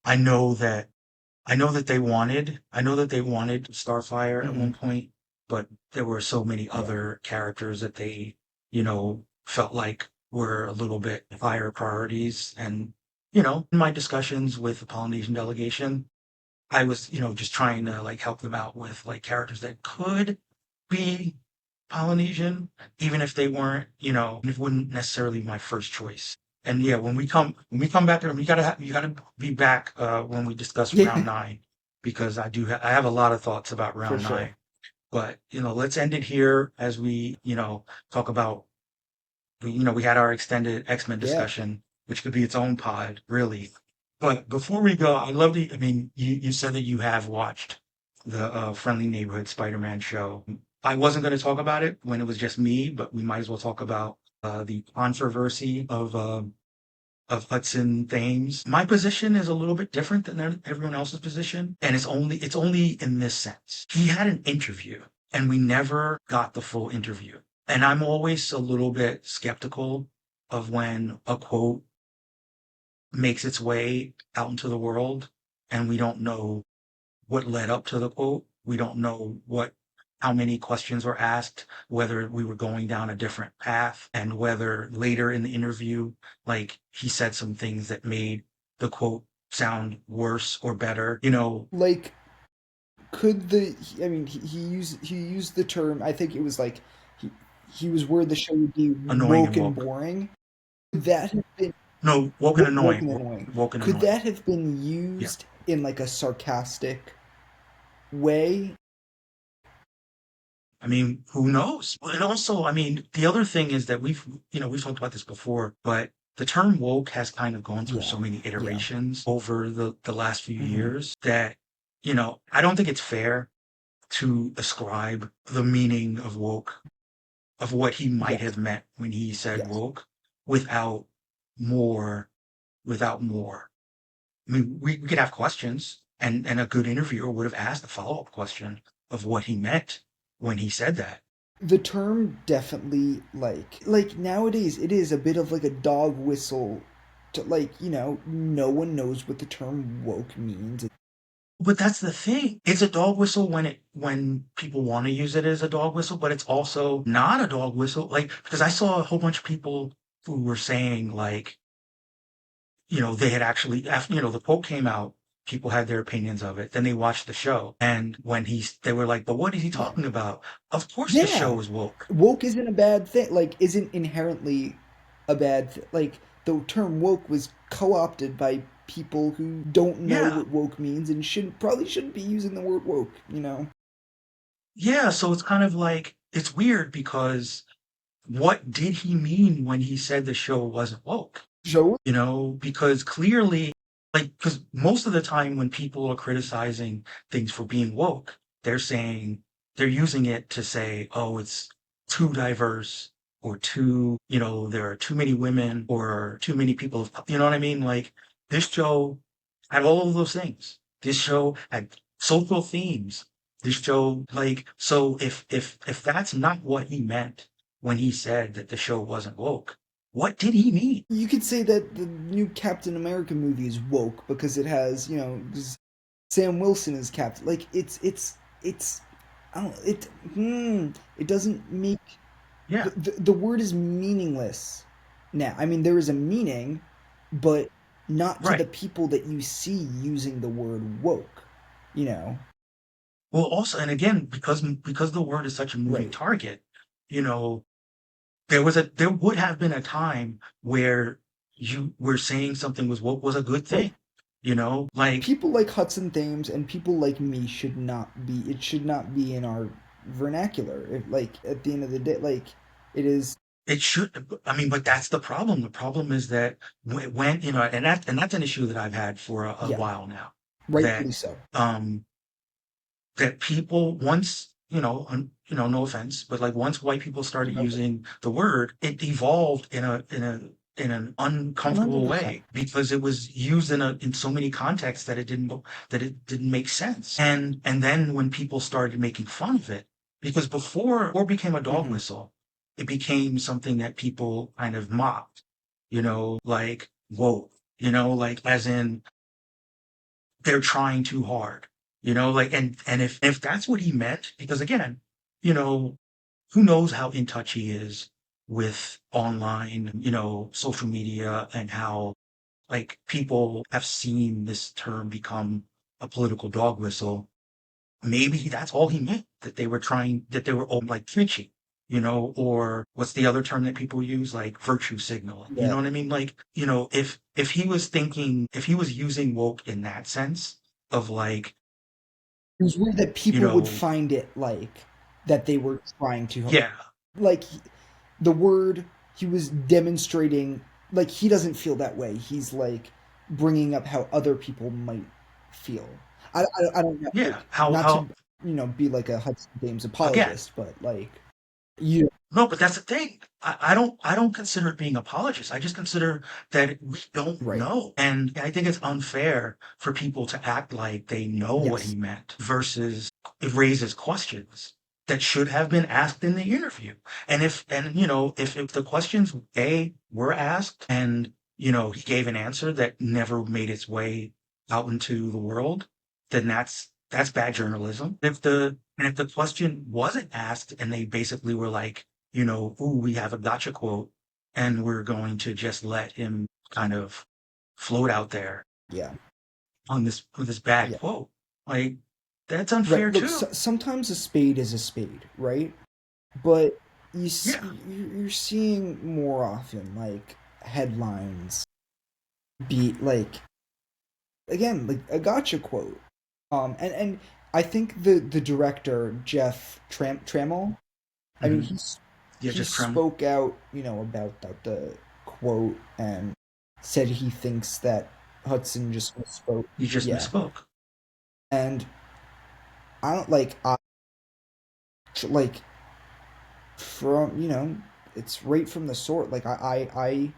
[SPEAKER 1] I know that they wanted Starfire at
[SPEAKER 2] Hmm.
[SPEAKER 1] one point, but there were so many
[SPEAKER 2] Yeah.
[SPEAKER 1] other characters that they, felt like were a little bit higher priorities. And, in my discussions with the Polynesian delegation, I was, just trying to like help them out with like characters that could be Polynesian, even if they weren't, it wouldn't necessarily be my first choice. And yeah, when we come back, you gotta be back when we discuss round
[SPEAKER 2] Yeah,
[SPEAKER 1] nine, because I have a lot of thoughts about
[SPEAKER 2] for
[SPEAKER 1] round
[SPEAKER 2] sure.
[SPEAKER 1] nine. But let's end it here as we talk about we had our extended X-Men
[SPEAKER 2] Yeah.
[SPEAKER 1] discussion, which could be its own pod, really. But before we go, I'd love to. I mean, you said that you have watched the Friendly Neighborhood Spider-Man show. I wasn't going to talk about it when it was just me, but we might as well talk about the controversy of Hudson Thames. My position is a little bit different than everyone else's position, and it's only in this sense. He had an interview, and we never got the full interview. And I'm always a little bit skeptical of when a quote makes its way out into the world and we don't know what led up to the quote. We don't know how many questions were asked, whether we were going down a different path, and whether later in the interview, like he said some things that made the quote sound worse or better.
[SPEAKER 2] Like, could the? I mean, he used the term. I think it was like he he was worried the show would be
[SPEAKER 1] Annoying and
[SPEAKER 2] woke and
[SPEAKER 1] woke.
[SPEAKER 2] boring. Could that have been
[SPEAKER 1] No, woke and
[SPEAKER 2] woke
[SPEAKER 1] annoying.
[SPEAKER 2] and annoying?
[SPEAKER 1] Woke and
[SPEAKER 2] Could
[SPEAKER 1] annoying.
[SPEAKER 2] that have been
[SPEAKER 1] Yeah.
[SPEAKER 2] used in like a sarcastic way?
[SPEAKER 1] I mean, who knows? And also, I mean, the other thing is that we've talked about this before, but the term woke has kind of gone through
[SPEAKER 2] Yeah.
[SPEAKER 1] so many
[SPEAKER 2] Yeah.
[SPEAKER 1] iterations over the last few
[SPEAKER 2] Hmm.
[SPEAKER 1] years that, I don't think it's fair to ascribe the meaning of woke, of what he might
[SPEAKER 2] Yes.
[SPEAKER 1] have meant when he said
[SPEAKER 2] Yes.
[SPEAKER 1] woke, without more, without more. I mean, we could have questions, and a good interviewer would have asked a follow-up question of what he meant when he said that.
[SPEAKER 2] The term definitely like nowadays it is a bit of like a dog whistle to like, no one knows what the term woke means.
[SPEAKER 1] But that's the thing. It's a dog whistle when people want to use it as a dog whistle, but it's also not a dog whistle. Like, because I saw a whole bunch of people who were saying like, they had actually, after, the quote came out, people had their opinions of it. Then they watched the show. And when they were like, but what is he
[SPEAKER 2] Yeah.
[SPEAKER 1] talking about? Of course the
[SPEAKER 2] Yeah.
[SPEAKER 1] show is woke.
[SPEAKER 2] Woke isn't a bad thing. Like isn't inherently a bad thing. Like the term woke was co-opted by people who don't know
[SPEAKER 1] Yeah.
[SPEAKER 2] what woke means and shouldn't be using the word woke.
[SPEAKER 1] Yeah. So it's kind of like, it's weird because what did he mean when he said the show wasn't woke?
[SPEAKER 2] Show
[SPEAKER 1] Because clearly, like, because most of the time when people are criticizing things for being woke, they're using it to say, oh, it's too diverse, or there are too many women, or too many people you know what I mean? Like, this show had all of those things. This show had social themes. This show, like, so if that's not what he meant when he said that the show wasn't woke, what did he mean?
[SPEAKER 2] You could say that the new Captain America movie is woke because it has, 'cause Sam Wilson is Captain. Like it's I don't it doesn't make
[SPEAKER 1] Yeah,
[SPEAKER 2] the word is meaningless now. I mean, there is a meaning, but not to the
[SPEAKER 1] right.
[SPEAKER 2] people that you see using the word woke. You know,
[SPEAKER 1] Well, also, and again, because the word is such a moving
[SPEAKER 2] right?
[SPEAKER 1] target, you know, there would have been a time where you were saying something was what was a good
[SPEAKER 2] Right.
[SPEAKER 1] thing, like,
[SPEAKER 2] People like Hudson Thames and people like me should not be. It should not be in our vernacular. If like at the end of the day, like it is
[SPEAKER 1] it should. I mean, but that's the problem. The problem is that when, and that's an issue that I've had for a
[SPEAKER 2] yeah,
[SPEAKER 1] while now. That
[SPEAKER 2] rightfully so.
[SPEAKER 1] um that people once, no offense, but like once white people started
[SPEAKER 2] Okay.
[SPEAKER 1] using the word, it evolved in an uncomfortable
[SPEAKER 2] 100%.
[SPEAKER 1] way because it was used in so many contexts that it didn't make sense. And then when people started making fun of it, because before it became a dog
[SPEAKER 2] Hmm.
[SPEAKER 1] whistle, it became something that people kind of mocked, like whoa, like as in they're trying too hard, like, and if that's what he meant, because again, you know, who knows how in touch he is with online, social media, and how like people have seen this term become a political dog whistle. Maybe that's all he meant, that they were all like preaching, or what's the other term that people use? Like virtue signaling. You
[SPEAKER 2] Yeah,
[SPEAKER 1] know what I mean? Like, if he was using woke in that sense of like,
[SPEAKER 2] it was weird that
[SPEAKER 1] you
[SPEAKER 2] people would
[SPEAKER 1] know,
[SPEAKER 2] find it like that they were trying to
[SPEAKER 1] yeah,
[SPEAKER 2] like the word he was demonstrating. Like he doesn't feel that way. He's like bringing up how other people might feel. I don't know,
[SPEAKER 1] yeah,
[SPEAKER 2] like not to
[SPEAKER 1] how,
[SPEAKER 2] be like a Hudson James
[SPEAKER 1] again,
[SPEAKER 2] apologist, but like you
[SPEAKER 1] no, but that's the thing. I don't consider it being apologist. I just consider that we don't
[SPEAKER 2] right.
[SPEAKER 1] know. And I think it's unfair for people to act like they know what
[SPEAKER 2] Yes.
[SPEAKER 1] he meant versus it raises questions that should have been asked in the interview. If the questions were asked and, he gave an answer that never made its way out into the world, then that's bad journalism. If the question wasn't asked and they basically were like, ooh, we have a gotcha quote, and we're going to just let him kind of float out there
[SPEAKER 2] Yeah.
[SPEAKER 1] on this with this bad
[SPEAKER 2] Yeah.
[SPEAKER 1] quote. Like, that's
[SPEAKER 2] Right.
[SPEAKER 1] unfair
[SPEAKER 2] Look,
[SPEAKER 1] too.
[SPEAKER 2] sometimes a spade is a spade, right? But
[SPEAKER 1] Yeah.
[SPEAKER 2] you're seeing more often like headlines be like again like a gotcha quote. And I think the director Jeff Trammell. I mean
[SPEAKER 1] Hmm. Yeah,
[SPEAKER 2] he
[SPEAKER 1] just Kreml.
[SPEAKER 2] spoke out about the quote and said he thinks that Hudson just misspoke.
[SPEAKER 1] He just
[SPEAKER 2] Yeah.
[SPEAKER 1] misspoke.
[SPEAKER 2] And I don't like from, it's right from the sort. Like I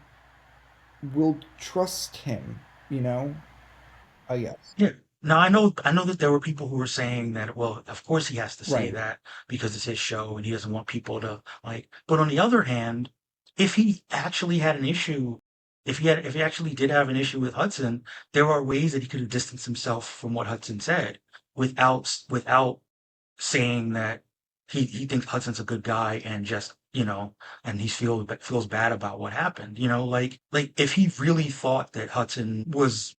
[SPEAKER 2] will trust him, I guess.
[SPEAKER 1] Yeah. Now I know that there were people who were saying that, well, of course he has to say
[SPEAKER 2] Right.
[SPEAKER 1] that because it's his show and he doesn't want people to like. But on the other hand, if he actually had an issue, if he actually did have an issue with Hudson, there are ways that he could have distanced himself from what Hudson said without saying that he thinks Hudson's a good guy and just, and he feels bad about what happened. Like if he really thought that Hudson was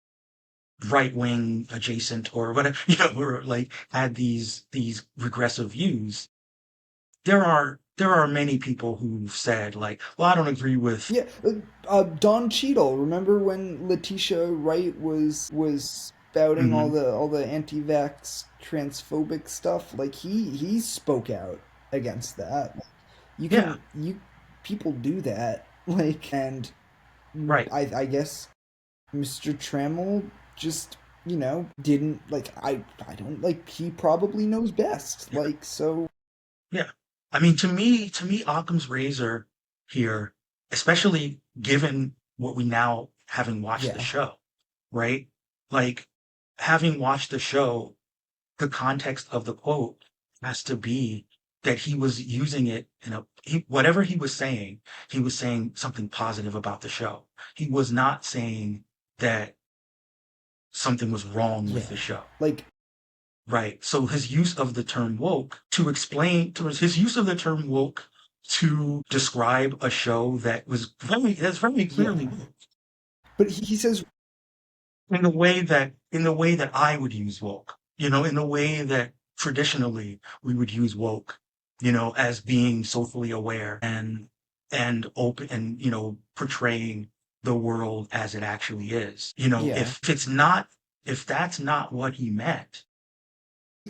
[SPEAKER 1] right wing adjacent or whatever, or like had these regressive views. There are many people who've said like, well, I don't agree with.
[SPEAKER 2] Yeah, Don Cheadle. Remember when Letitia Wright was spouting
[SPEAKER 1] Mhm.
[SPEAKER 2] all the anti-vax transphobic stuff? Like he spoke out against that. Like,
[SPEAKER 1] Yeah,
[SPEAKER 2] you people do that. Like, and
[SPEAKER 1] right.
[SPEAKER 2] I guess Mr. Trammell just didn't like. I don't like. He probably knows best.
[SPEAKER 1] Yeah,
[SPEAKER 2] Like, so.
[SPEAKER 1] yeah. I mean, to me, Occam's razor here, especially given what we now having watched the
[SPEAKER 2] Yeah,
[SPEAKER 1] show, right? Like having watched the show, the context of the quote has to be that he was using it whatever he was saying something positive about the show. He was not saying that something was wrong with the
[SPEAKER 2] yeah.
[SPEAKER 1] show.
[SPEAKER 2] Like,
[SPEAKER 1] Right. So his use of the term woke to explain to his use of the term woke to describe a show that's very clearly
[SPEAKER 2] yeah.
[SPEAKER 1] woke
[SPEAKER 2] But he says,
[SPEAKER 1] in the way that I would use woke, in the way that traditionally we would use woke, as being socially aware and open and, portraying the world as it actually is.
[SPEAKER 2] yeah.
[SPEAKER 1] If that's not what he meant,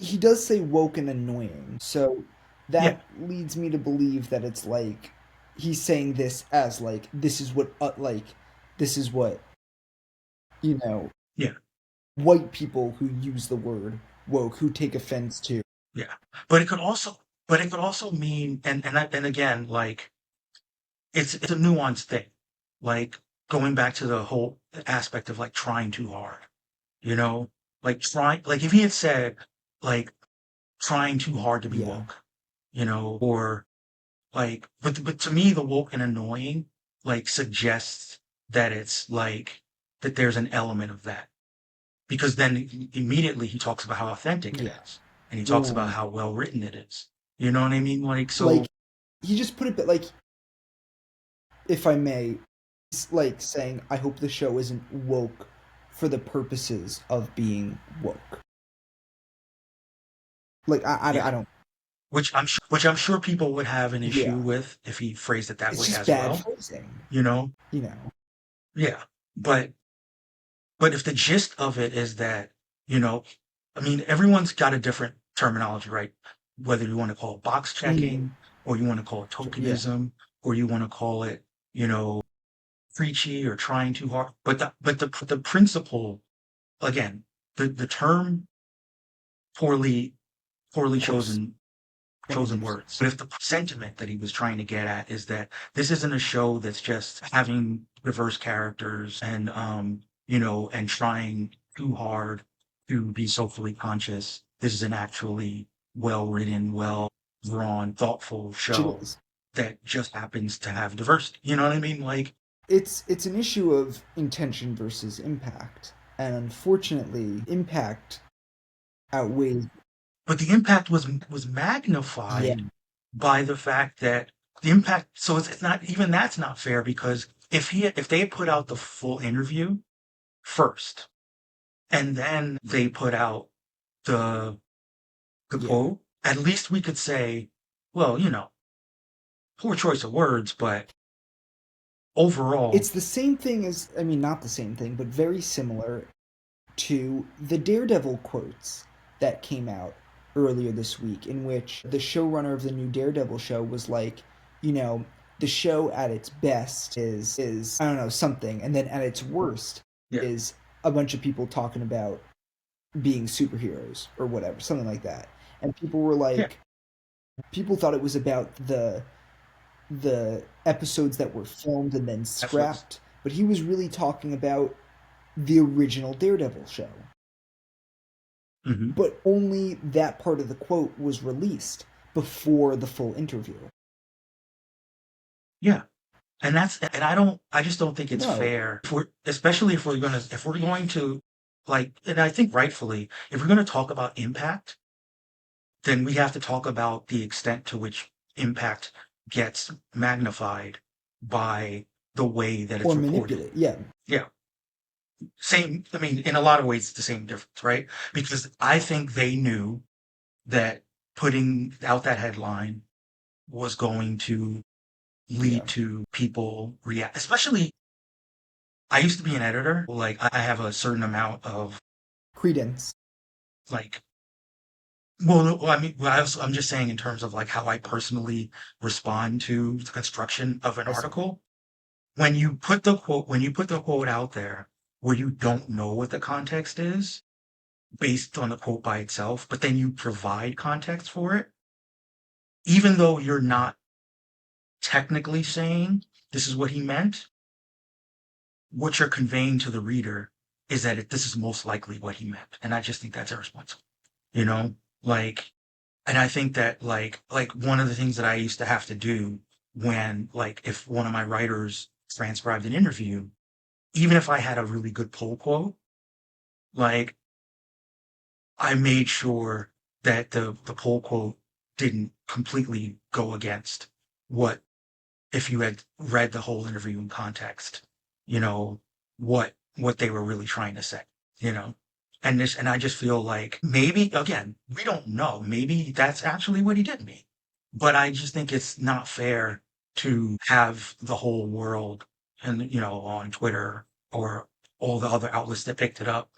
[SPEAKER 2] He does say woke and annoying, so
[SPEAKER 1] yeah,
[SPEAKER 2] that leads me to believe that it's like he's saying this as like this is what you know
[SPEAKER 1] yeah,
[SPEAKER 2] white people who use the word woke who take offense to.
[SPEAKER 1] yeah. But it could also mean, and again, like it's a nuanced thing, like going back to the whole aspect of like trying too hard, you know, like if he had said like trying too hard to be
[SPEAKER 2] Yeah,
[SPEAKER 1] woke, or like, but to me, the woke and annoying like suggests that it's like that there's an element of that because then immediately he talks about how authentic it
[SPEAKER 2] yeah.
[SPEAKER 1] is and he talks about
[SPEAKER 2] Well,
[SPEAKER 1] how well written it is. You know what I mean? Like, so
[SPEAKER 2] like he just put it, but like if I may, it's like saying I hope the show isn't woke for the purposes of being woke. Like
[SPEAKER 1] yeah,
[SPEAKER 2] I don't.
[SPEAKER 1] which I'm sure people would have an issue
[SPEAKER 2] Yeah,
[SPEAKER 1] with if he phrased it that
[SPEAKER 2] it's
[SPEAKER 1] way
[SPEAKER 2] just
[SPEAKER 1] as
[SPEAKER 2] bad
[SPEAKER 1] well.
[SPEAKER 2] phrasing.
[SPEAKER 1] You know?
[SPEAKER 2] You know.
[SPEAKER 1] Yeah. But but if the gist of it is that, you know, I mean, everyone's got a different terminology, right? Whether you want to call it box
[SPEAKER 2] Mm,
[SPEAKER 1] checking, or you want to call it
[SPEAKER 2] yeah.
[SPEAKER 1] tokenism, or you want to call it, preachy or trying too hard. But the principle, again, the term poorly poorly
[SPEAKER 2] Of course.
[SPEAKER 1] chosen
[SPEAKER 2] 100%.
[SPEAKER 1] words. But if the sentiment that he was trying to get at is that this isn't a show that's just having diverse characters and trying too hard to be socially conscious. This is an actually well written, well drawn, thoughtful
[SPEAKER 2] It
[SPEAKER 1] show
[SPEAKER 2] is.
[SPEAKER 1] that just happens to have diversity. You know what I mean? Like,
[SPEAKER 2] It's an issue of intention versus impact. And unfortunately, impact outweighs.
[SPEAKER 1] but the impact was
[SPEAKER 2] Yeah.
[SPEAKER 1] magnified by the fact that the impact. So it's not even that's not fair because if they had put out the full interview first and then they put out the
[SPEAKER 2] Yeah.
[SPEAKER 1] quote, at least we could say, well, poor choice of words, but overall,
[SPEAKER 2] It's the same thing as, I mean, not the same thing, but very similar to the Daredevil quotes that came out earlier this week, in which the showrunner of the new Daredevil show was like, you know, the show at its best is I don't know, something, and then at its worst
[SPEAKER 1] Yeah.
[SPEAKER 2] is a bunch of people talking about being superheroes or whatever, something like that. And people were
[SPEAKER 1] Yeah.
[SPEAKER 2] like, people thought it was about the episodes that were filmed and then
[SPEAKER 1] Netflix.
[SPEAKER 2] scrapped, but he was really talking about the original Daredevil show.
[SPEAKER 1] Hmm.
[SPEAKER 2] But only that part of the quote was released before the full interview.
[SPEAKER 1] Yeah. And I just don't think it's
[SPEAKER 2] No.
[SPEAKER 1] fair especially if we're going to like, and I think rightfully, if we're going to talk about impact, then we have to talk about the extent to which impact gets magnified by the way that
[SPEAKER 2] Or
[SPEAKER 1] it's reported.
[SPEAKER 2] manipulate. Yeah.
[SPEAKER 1] Yeah. Same. I mean, in a lot of ways, it's the same difference, right? Because I think they knew that putting out that headline was going to
[SPEAKER 2] Yeah.
[SPEAKER 1] lead to people react, especially I used to be an editor. Like I have a certain amount of
[SPEAKER 2] Credence.
[SPEAKER 1] like, well, no, well, I mean, I'm just saying in terms of like how I personally respond to the construction of an
[SPEAKER 2] I see.
[SPEAKER 1] article. When you put the quote out there where you don't know what the context is based on the quote by itself, but then you provide context for it, even though you're not technically saying this is what he meant, what you're conveying to the reader is that this is most likely what he meant. And I just think that's irresponsible, you know? Like, and I think that like one of the things that I used to have to do when, like, if one of my writers transcribed an interview, even if I had a really good pull quote, like, I made sure that the pull quote didn't completely go against what, if you had read the whole interview in context, you know, what they were really trying to say, you know? And I just feel like maybe, again, we don't know. Maybe that's actually what he did mean. But I just think it's not fair to have the whole world and, on Twitter or all the other outlets that picked it up,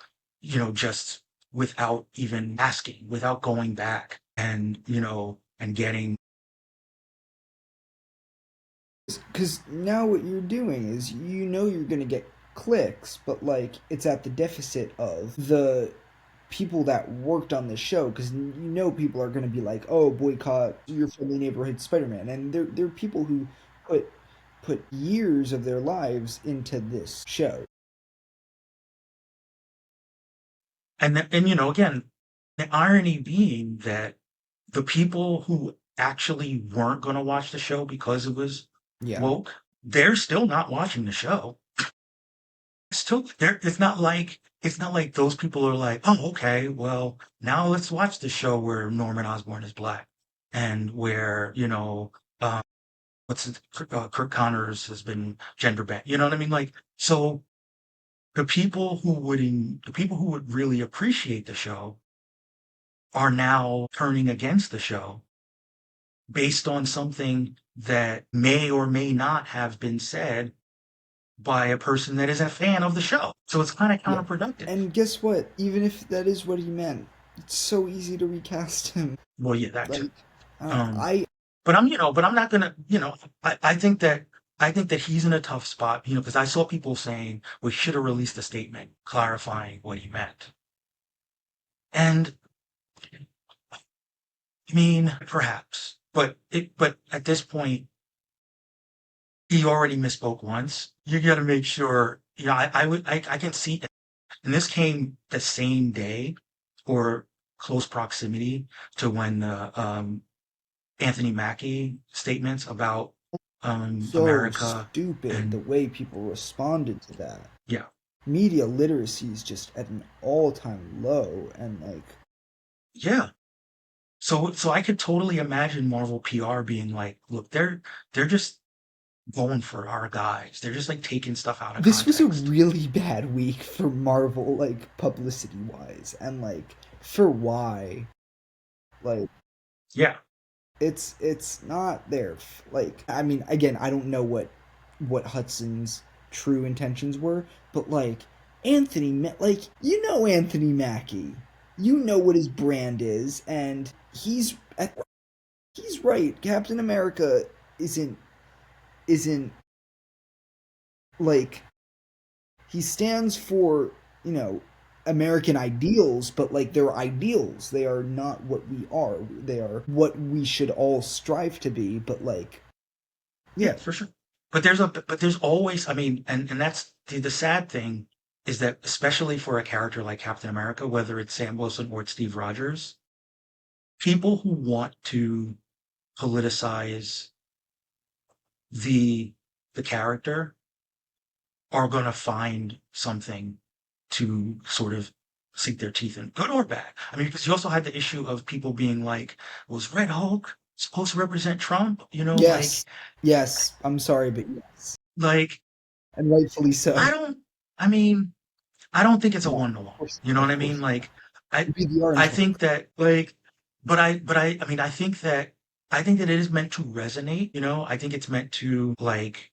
[SPEAKER 1] just without even asking, without going back and, and getting.
[SPEAKER 2] Because now what you're doing is you know you're going to get clicks, but like it's at the deficit of the people that worked on the show. Because you know people are going to be like, "Oh, boycott your friendly neighborhood Spider-Man," and they're people who put years of their lives into this show.
[SPEAKER 1] And again, the irony being that the people who actually weren't going to watch the show because it was
[SPEAKER 2] Yeah.
[SPEAKER 1] woke, they're still not watching the show. Still, there. It's not like those people are like, oh, okay, well, now let's watch the show where Norman Osborn is black and where um, Kirk Connors has been gender bent. You know what I mean? Like, so the people who would really appreciate the show are now turning against the show based on something that may or may not have been said by a person that is a fan of the show. So it's kind of
[SPEAKER 2] Yeah.
[SPEAKER 1] counterproductive.
[SPEAKER 2] And guess what? Even if that is what he meant, it's so easy to recast him.
[SPEAKER 1] Well, yeah, that too.
[SPEAKER 2] Like, uh,
[SPEAKER 1] Um,
[SPEAKER 2] I
[SPEAKER 1] but I'm not gonna, I think that he's in a tough spot, because I saw people saying we should have released a statement clarifying what he meant. And I mean, perhaps, but at this point, he already misspoke once. You got to make sure, I can see, and this came the same day or close proximity to when the Anthony Mackie statements about
[SPEAKER 2] so
[SPEAKER 1] America
[SPEAKER 2] stupid the
[SPEAKER 1] and
[SPEAKER 2] way people responded to that.
[SPEAKER 1] yeah,
[SPEAKER 2] Media literacy is just at an all-time low, and like,
[SPEAKER 1] yeah. So I could totally imagine Marvel PR being like, look, they're just going for our guys. They're just like taking stuff out of
[SPEAKER 2] this was a
[SPEAKER 1] context.
[SPEAKER 2] really bad week for Marvel, like publicity wise, and like for why, like
[SPEAKER 1] Yeah,
[SPEAKER 2] it's not their like. I mean, again, I don't know what Hudson's true intentions were, but like like Anthony Mackie, you know what his brand is, and he's right. Captain America isn't isn't like he stands for, you know, American ideals, but like they're ideals. They are not what we are. They are what we should all strive to be. But like,
[SPEAKER 1] Yeah,
[SPEAKER 2] yeah,
[SPEAKER 1] for sure. But there's always, I mean, and that's the sad thing is that especially for a character like Captain America, whether it's Sam Wilson or it's Steve Rogers, people who want to politicize the the character are going to find something to sort of sink their teeth in, good or bad. I mean, because you also had the issue of people being like, was Red Hulk supposed to represent Trump? You know,
[SPEAKER 2] yes, yes. I'm sorry, but yes,
[SPEAKER 1] like
[SPEAKER 2] and rightfully so.
[SPEAKER 1] I don't. I mean, I don't think it's a
[SPEAKER 2] No,
[SPEAKER 1] one to
[SPEAKER 2] of
[SPEAKER 1] one.
[SPEAKER 2] course,
[SPEAKER 1] You know what
[SPEAKER 2] of
[SPEAKER 1] I mean?
[SPEAKER 2] course not.
[SPEAKER 1] Like, I
[SPEAKER 2] It'd be the
[SPEAKER 1] I
[SPEAKER 2] Orange Man.
[SPEAKER 1] think that I mean, I think that it is meant to resonate. You know, I think it's meant to like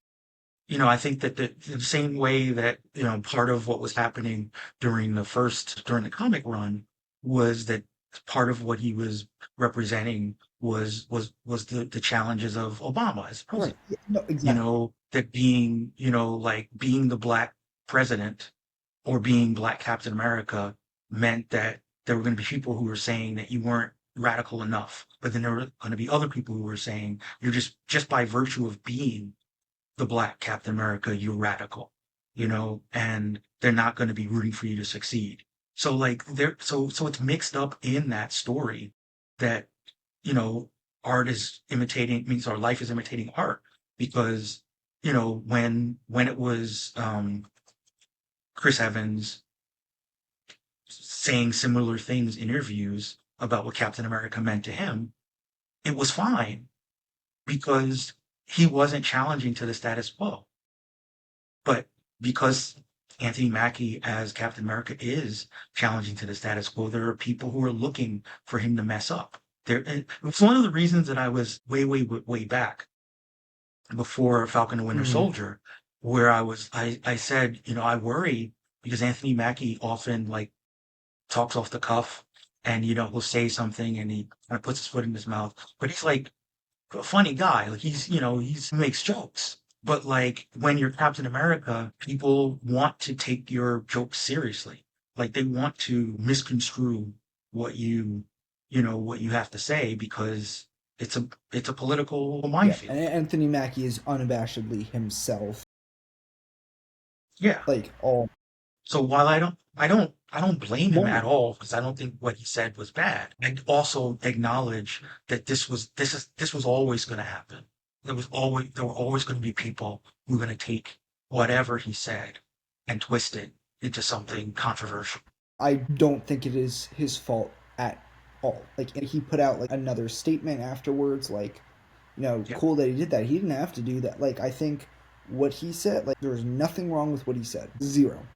[SPEAKER 1] I think that the same way that, part of what was happening during the comic run was that part of what he was representing was the challenges of Obama as
[SPEAKER 2] Right?
[SPEAKER 1] president.
[SPEAKER 2] Yeah, no, exactly.
[SPEAKER 1] That being, like being the black president or being black Captain America meant that there were going to be people who were saying that you weren't radical enough, but then there were going to be other people who were saying you're just by virtue of being the black Captain America, you're radical, and they're not going to be rooting for you to succeed. So like so it's mixed up in that story that, you know, art is imitating means our life is imitating art because, when it was Chris Evans saying similar things in interviews about what Captain America meant to him, it was fine because he wasn't challenging to the status quo. But because Anthony Mackie as Captain America is challenging to the status quo, there are people who are looking for him to mess up. And it's one of the reasons that I was way back before Falcon and Winter
[SPEAKER 2] Hmm.
[SPEAKER 1] Soldier, where I said, I worry because Anthony Mackie often like talks off the cuff and, he'll say something and he kind of puts his foot in his mouth, but he's like, a funny guy. Like he makes jokes. But like when you're Captain America, people want to take your jokes seriously. Like they want to misconstrue what what you have to say because it's a political
[SPEAKER 2] Yeah, and
[SPEAKER 1] minefield.
[SPEAKER 2] Anthony Mackie is unabashedly himself.
[SPEAKER 1] Yeah.
[SPEAKER 2] Like all.
[SPEAKER 1] So while I don't blame him at
[SPEAKER 2] No,
[SPEAKER 1] all because I don't think what he said was bad. I also acknowledge that this was always going to happen. There were always going to be people who were going to take whatever he said and twist it into something controversial.
[SPEAKER 2] I don't think it is his fault at all. Like he put out like another statement afterwards, like,
[SPEAKER 1] Yeah.
[SPEAKER 2] cool that he did that. He didn't have to do that. Like I think what he said, like there was nothing wrong with what he said. Zero.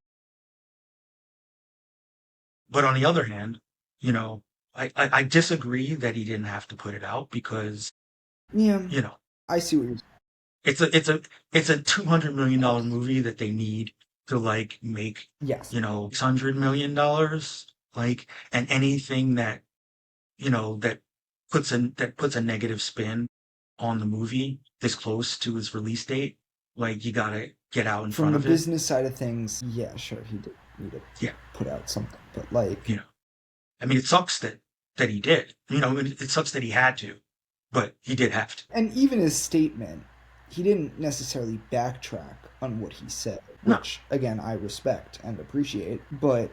[SPEAKER 1] But on the other hand, you know, I disagree that he didn't have to put it out because,
[SPEAKER 2] Yeah,
[SPEAKER 1] you know,
[SPEAKER 2] I see what you're
[SPEAKER 1] it's a $200 million movie that they need to like make,
[SPEAKER 2] saying. Yes.
[SPEAKER 1] $600 million. Like, and anything that puts a negative spin on the movie this close to its release date, like you gotta get out in
[SPEAKER 2] From
[SPEAKER 1] front
[SPEAKER 2] the
[SPEAKER 1] of it.
[SPEAKER 2] business side of things, yeah, sure, he did need to
[SPEAKER 1] Yeah,
[SPEAKER 2] put out something. But like,
[SPEAKER 1] you know. I mean, it sucks that he did. It sucks that he had to, but he did have to.
[SPEAKER 2] and even his statement, he didn't necessarily backtrack on what he said,
[SPEAKER 1] No,
[SPEAKER 2] which again I respect and appreciate. But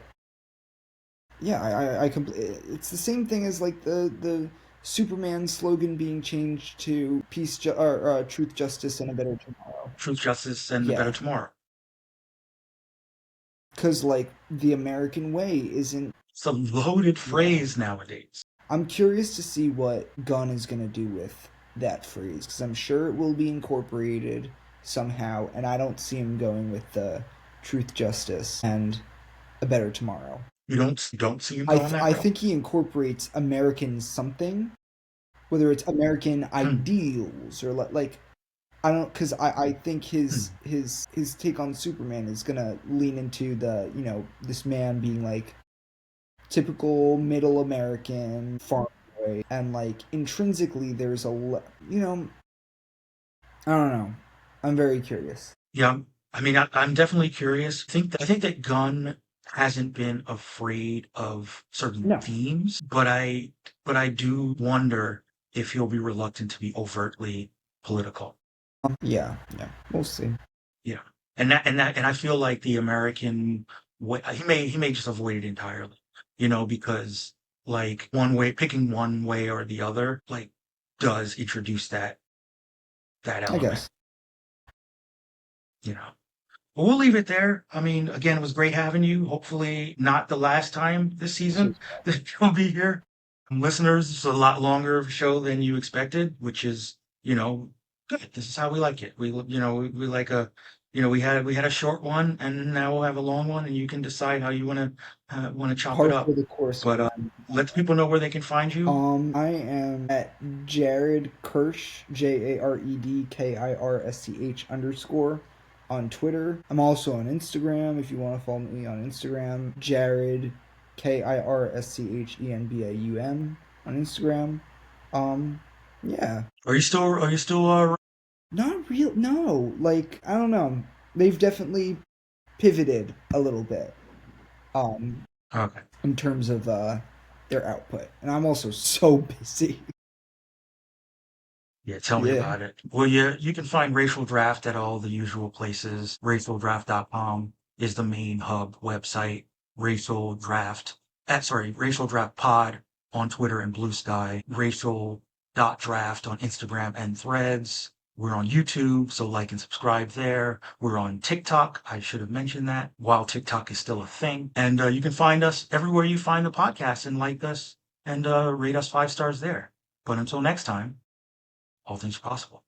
[SPEAKER 2] yeah, it's the same thing as like the Superman slogan being changed to truth, justice, and a better tomorrow.
[SPEAKER 1] truth, justice, and a better
[SPEAKER 2] Yeah,
[SPEAKER 1] tomorrow.
[SPEAKER 2] because like the American way isn't.
[SPEAKER 1] It's a loaded
[SPEAKER 2] Yeah,
[SPEAKER 1] phrase nowadays.
[SPEAKER 2] I'm curious to see what Gunn is gonna do with that phrase because I'm sure it will be incorporated somehow, and I don't see him going with the truth, justice, and a better tomorrow.
[SPEAKER 1] You don't see him going that
[SPEAKER 2] I
[SPEAKER 1] route.
[SPEAKER 2] think he incorporates American something, whether it's American
[SPEAKER 1] Hmm.
[SPEAKER 2] ideals or like I don't because I think
[SPEAKER 1] Hmm.
[SPEAKER 2] his take on Superman is gonna lean into the this man being like typical middle American farm boy, and like intrinsically there's a I don't know. I'm very curious.
[SPEAKER 1] Yeah, I mean, I'm definitely curious. I think that Gunn hasn't been afraid of certain
[SPEAKER 2] No.
[SPEAKER 1] themes, but I do wonder if he'll be reluctant to be overtly political.
[SPEAKER 2] Yeah, yeah. We'll see.
[SPEAKER 1] Yeah, and I feel like the American way he may just avoid it entirely, because like picking one way or the other, like does introduce that
[SPEAKER 2] I
[SPEAKER 1] element,
[SPEAKER 2] guess.
[SPEAKER 1] you know. But we'll leave it there. I mean, again, it was great having you. Hopefully, not the last time this
[SPEAKER 2] So,
[SPEAKER 1] season that you'll be here. Listeners, it's a lot longer of a show than you expected, which is, good. This is how we like it. We like we had a short one, and now we'll have a long one, and you can decide how you want to chop it
[SPEAKER 2] par for
[SPEAKER 1] up.
[SPEAKER 2] the course
[SPEAKER 1] But
[SPEAKER 2] for
[SPEAKER 1] let the people know where they can find you.
[SPEAKER 2] I am at Jared Kirsch, JaredKirsch_ on Twitter. I'm also on Instagram if you want to follow me on Instagram. Jared KirschenBaum on Instagram. Um, yeah.
[SPEAKER 1] Are you still
[SPEAKER 2] Not real. No, like I don't know. They've definitely pivoted a little bit. Um,
[SPEAKER 1] okay?
[SPEAKER 2] in terms of their output, and I'm also so busy.
[SPEAKER 1] Yeah, tell me
[SPEAKER 2] Yeah.
[SPEAKER 1] about it. Well, yeah, you can find Racial Draft at all the usual places. RacialDraft.com is the main hub website. Racial Draft Pod on Twitter and Blue Sky. Racial.draft on Instagram and Threads. We're on YouTube, so like and subscribe there. We're on TikTok. I should have mentioned that while TikTok is still a thing. And you can find us everywhere you find the podcast and like us and rate us 5 stars there. But until next time, all things are possible.